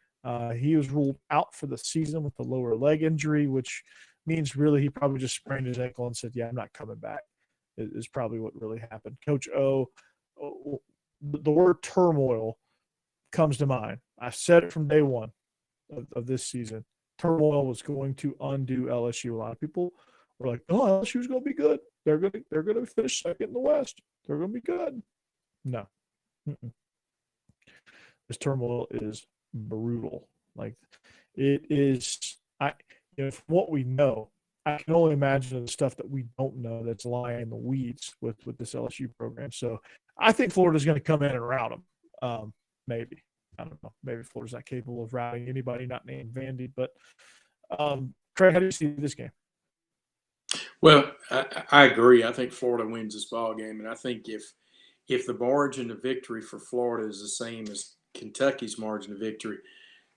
He was ruled out for the season with a lower leg injury, which means really he probably just sprained his ankle and said, I'm not coming back, is probably what really happened. Coach O, the word turmoil comes to mind. I said it from day one of this season. Turmoil was going to undo LSU. A lot of people were like, "Oh, LSU's going to be good. They're going to finish second in the West. They're going to be good." No, this turmoil is brutal. Like, it is. From what we know, I can only imagine the stuff that we don't know that's lying in the weeds with this LSU program. So I think Florida's going to come in and rout them. Maybe. I don't know. Maybe Florida's not capable of routing anybody not named Vandy. But, Trey, how do you see this game? Well, I agree. I think Florida wins this ball game. And I think if the margin of victory for Florida is the same as Kentucky's margin of victory,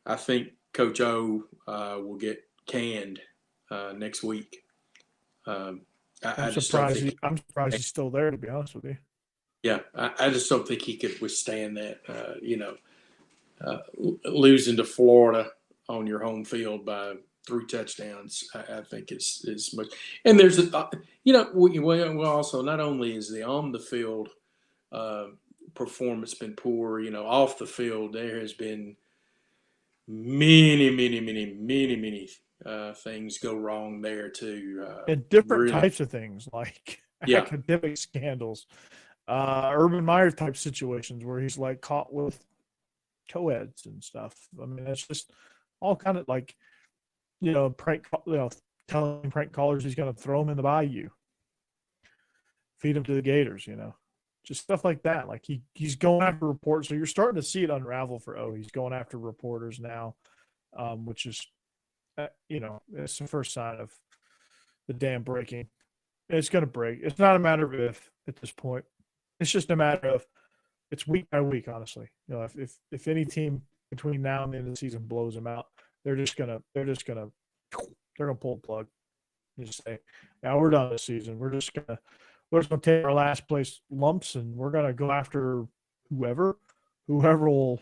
I think Coach O will get canned next week. I'm surprised he's still there, to be honest with you. Yeah, I just don't think he could withstand that. Losing to Florida on your home field by 3 touchdowns, I think is much. And there's we also, not only is the on the field uh, performance been poor, off the field there has been many things go wrong there too. And different Really, types of things like yeah, academic scandals, Urban Meyer type situations where he's like caught with co-eds and stuff. I mean, it's just all kind of like, telling prank callers he's going to throw them in the bayou, feed them to the gators, just stuff like that. Like he's going after reporters. So you're starting to see it unravel for he's going after reporters now, which is, it's the first sign of the dam breaking. It's going to break. It's not a matter of if at this point. It's just a matter of it's week by week. Honestly, if any team between now and the end of the season blows them out, they're just gonna pull the plug and just say, "Now we're done this season. We're just gonna take our last place lumps and we're gonna go after whoever will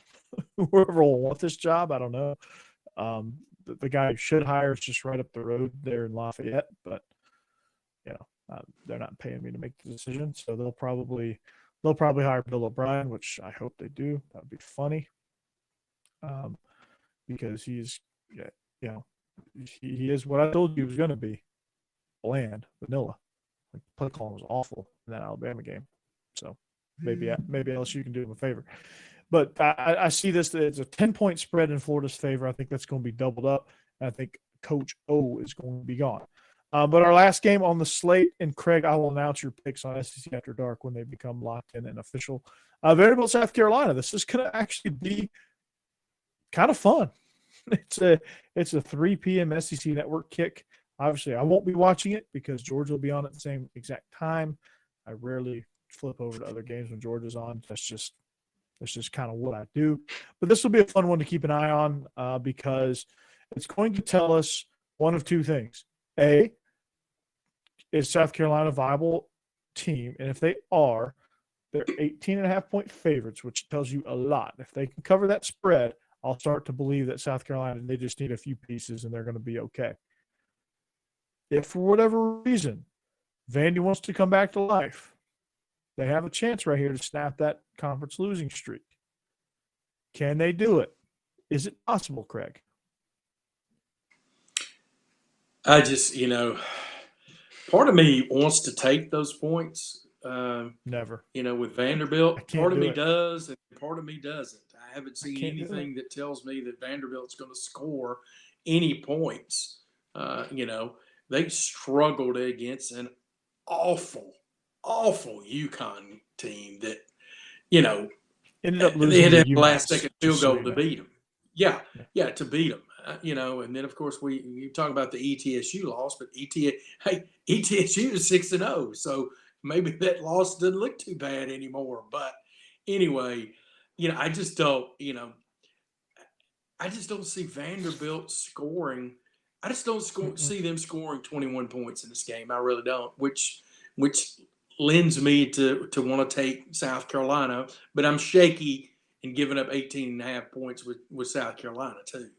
whoever will want this job." I don't know. The guy who should hire is just right up the road there in Lafayette, but they're not paying me to make the decision, so they'll probably hire Bill O'Brien, which I hope they do. That would be funny, because he's he is what I told you he was going to be: bland, vanilla. Like the play calling was awful in that Alabama game, so maybe LSU can do him a favor. But I see this. It's a 10-point spread in Florida's favor. I think that's going to be doubled up. And I think Coach O is going to be gone. But our last game on the slate, and Craig, I will announce your picks on SEC After Dark when they become locked in and official. Vanderbilt, South Carolina. This is going to actually be kind of fun. It's a 3 p.m. SEC Network kick. Obviously, I won't be watching it because Georgia will be on at the same exact time. I rarely flip over to other games when Georgia's on. That's just kind of what I do. But this will be a fun one to keep an eye on because it's going to tell us one of two things. A, is South Carolina a viable team? And if they are, they're 18.5-point favorites, which tells you a lot. If they can cover that spread, I'll start to believe that South Carolina, they just need a few pieces and they're going to be okay. If for whatever reason Vandy wants to come back to life, they have a chance right here to snap that conference losing streak. Can they do it? Is it possible, Craig? I just part of me wants to take those points. Never. With Vanderbilt, part of me does, and part of me doesn't. I haven't seen anything that tells me that Vanderbilt's going to score any points. They struggled against an awful UConn team that, ended up losing. They had a last-second field goal to beat them. Yeah, to beat them. And then of course you talk about the ETSU loss, but ETSU is 6-0, so maybe that loss doesn't look too bad anymore. But anyway, I just don't see Vanderbilt scoring. I just don't see them scoring 21 points in this game. I really don't, which lends me to want to take South Carolina, but I'm shaky in giving up 18.5 points with South Carolina too.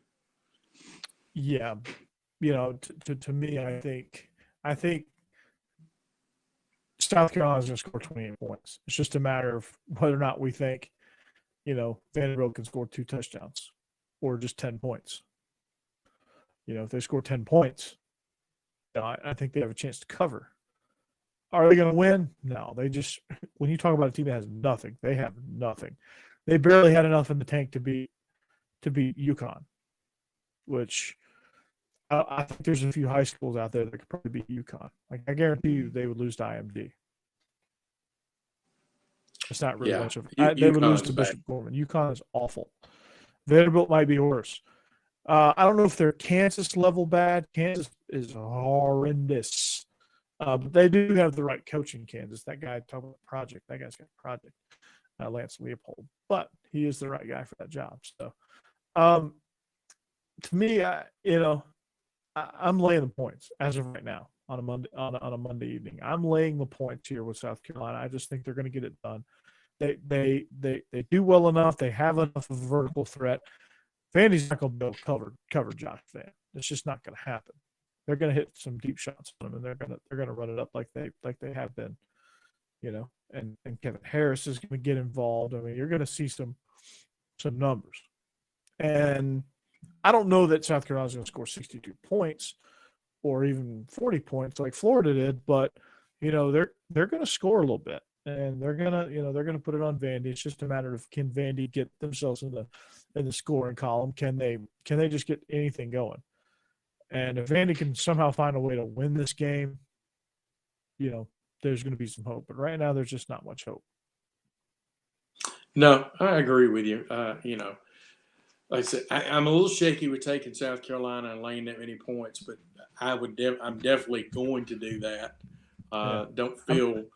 Yeah, to me, I think South Carolina is going to score 28 points. It's just a matter of whether or not we think, Vanderbilt can score 2 touchdowns or just 10 points. If they score 10 points, I think they have a chance to cover. Are they going to win? No. They just, when you talk about a team that has nothing, they have nothing. They barely had enough in the tank to beat UConn, which I think there's a few high schools out there that could probably beat UConn. Like, I guarantee you they would lose to IMD. It's not really much of they would lose to Bishop Gorman. UConn is awful. Vanderbilt might be worse. I don't know if they're Kansas level bad. Kansas is horrendous. But they do have the right coach in Kansas. That guy talking about project. That guy's got a project. Lance Leopold. But he is the right guy for that job. So, to me, I'm laying the points as of right now. on a Monday evening. I'm laying the points here with South Carolina. I just think they're going to get it done. They do well enough. They have enough of a vertical threat. Vandy's not going to be able to cover Josh Vann. It's just not going to happen. They're going to hit some deep shots on him, and they're going to run it up like they have been, And Kevin Harris is going to get involved. I mean, you're going to see some numbers, and I don't know that South Carolina's going to score 62 points or even 40 points like Florida did, but they're going to score a little bit, and they're going to put it on Vandy. It's just a matter of, can Vandy get themselves in the scoring column? Can they just get anything going? And if Vandy can somehow find a way to win this game, there's going to be some hope. But right now, there's just not much hope. No, I agree with you. Like I said, I'm a little shaky with taking South Carolina and laying that many points, but I'm definitely going to do that. Don't feel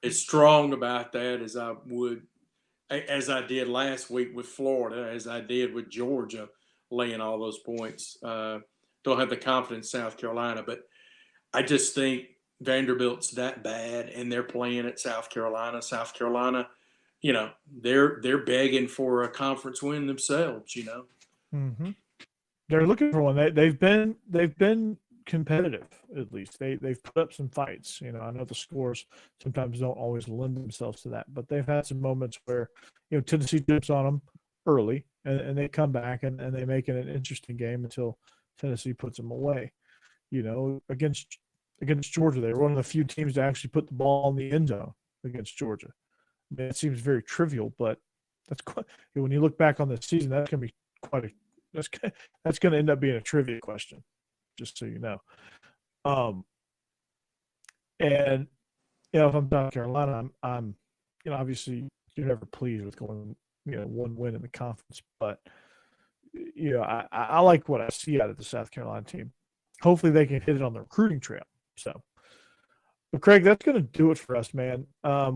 as strong about that as I did last week with Florida, as I did with Georgia, laying all those points. Don't have the confidence in South Carolina, but I just think Vanderbilt's that bad, and they're playing at South Carolina. South Carolina, they're begging for a conference win themselves. Mm-hmm. They're looking for one. They've been competitive, at least. They've put up some fights. I know the scores sometimes don't always lend themselves to that, but they've had some moments where Tennessee dips on them early, and they come back and they make it an interesting game until Tennessee puts them away. Against Georgia, they were one of the few teams to actually put the ball in the end zone against Georgia. I mean, it seems very trivial, but that's quite, when you look back on the season, that's going to be that's going to end up being a trivia question, just so you know. And if I'm South Carolina, I'm obviously you're never pleased with going one win in the conference, but I like what I see out of the South Carolina team. Hopefully they can hit it on the recruiting trail. So, but Craig, that's going to do it for us, man.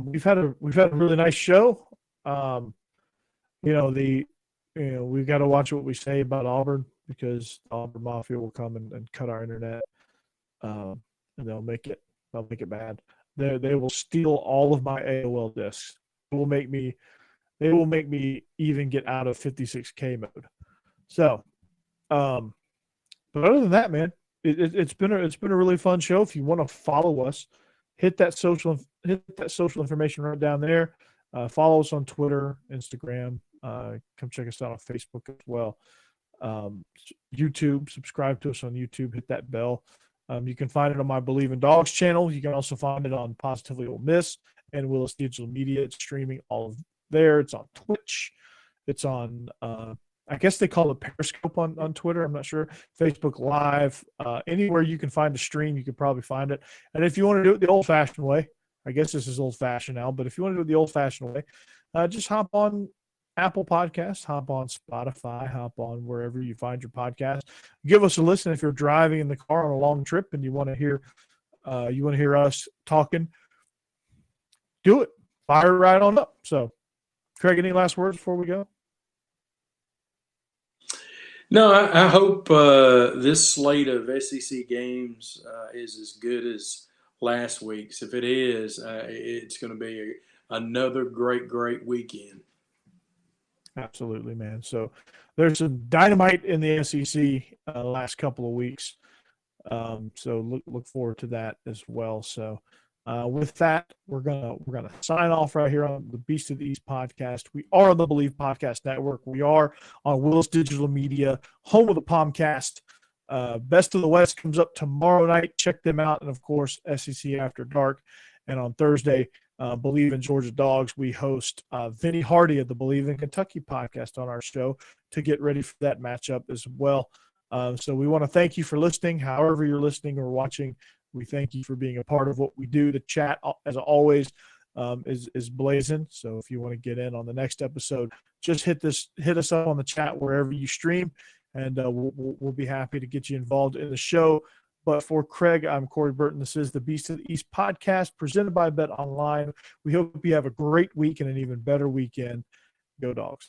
We've had a really nice show. We've got to watch what we say about Auburn, because the Auburn Mafia will come and cut our internet, and they'll make it bad. They will steal all of my AOL discs. They will make me even get out of 56K mode. So, but other than that, man, it's been a really fun show. If you want to follow us, hit that social information right down there. Follow us on Twitter, Instagram. Come check us out on Facebook as well. YouTube, subscribe to us on YouTube. Hit that bell. You can find it on my Believe in Dogs channel. You can also find it on Positively Ole Miss and Willis Digital Media. It's streaming all of there. It's on Twitch. It's on I guess they call it Periscope on Twitter. I'm not sure. Facebook Live. Anywhere you can find a stream, you can probably find it. And if you want to do it the old-fashioned way, I guess this is old-fashioned now, but if you want to do it the old-fashioned way, just hop on Apple Podcasts, hop on Spotify, hop on wherever you find your podcast. Give us a listen if you're driving in the car on a long trip and you want to hear us talking. Do it. Fire it right on up. So, Craig, any last words before we go? No, I hope this slate of SEC games is as good as last week's. If it is, it's going to be another great weekend. Absolutely, man. So there's some dynamite in the SEC last couple of weeks. So look forward to that as well. So with that, we're gonna sign off right here on the Beast of the East podcast. We are on the Believe Podcast Network. We are on Willis Digital Media, home of the Palmcast. Best of the West comes up tomorrow night. Check them out, and of course, SEC After Dark. And on Thursday, Believe in Georgia Dogs. We host Vinny Hardy of the Believe in Kentucky podcast on our show to get ready for that matchup as well. So we want to thank you for listening. However you're listening or watching, we thank you for being a part of what we do. The chat, as always, is blazing. So if you want to get in on the next episode, just hit us up on the chat wherever you stream, and we'll be happy to get you involved in the show. But for Craig, I'm Corey Burton. This is the Beast of the East podcast presented by Bet Online. We hope you have a great week and an even better weekend. Go Dogs.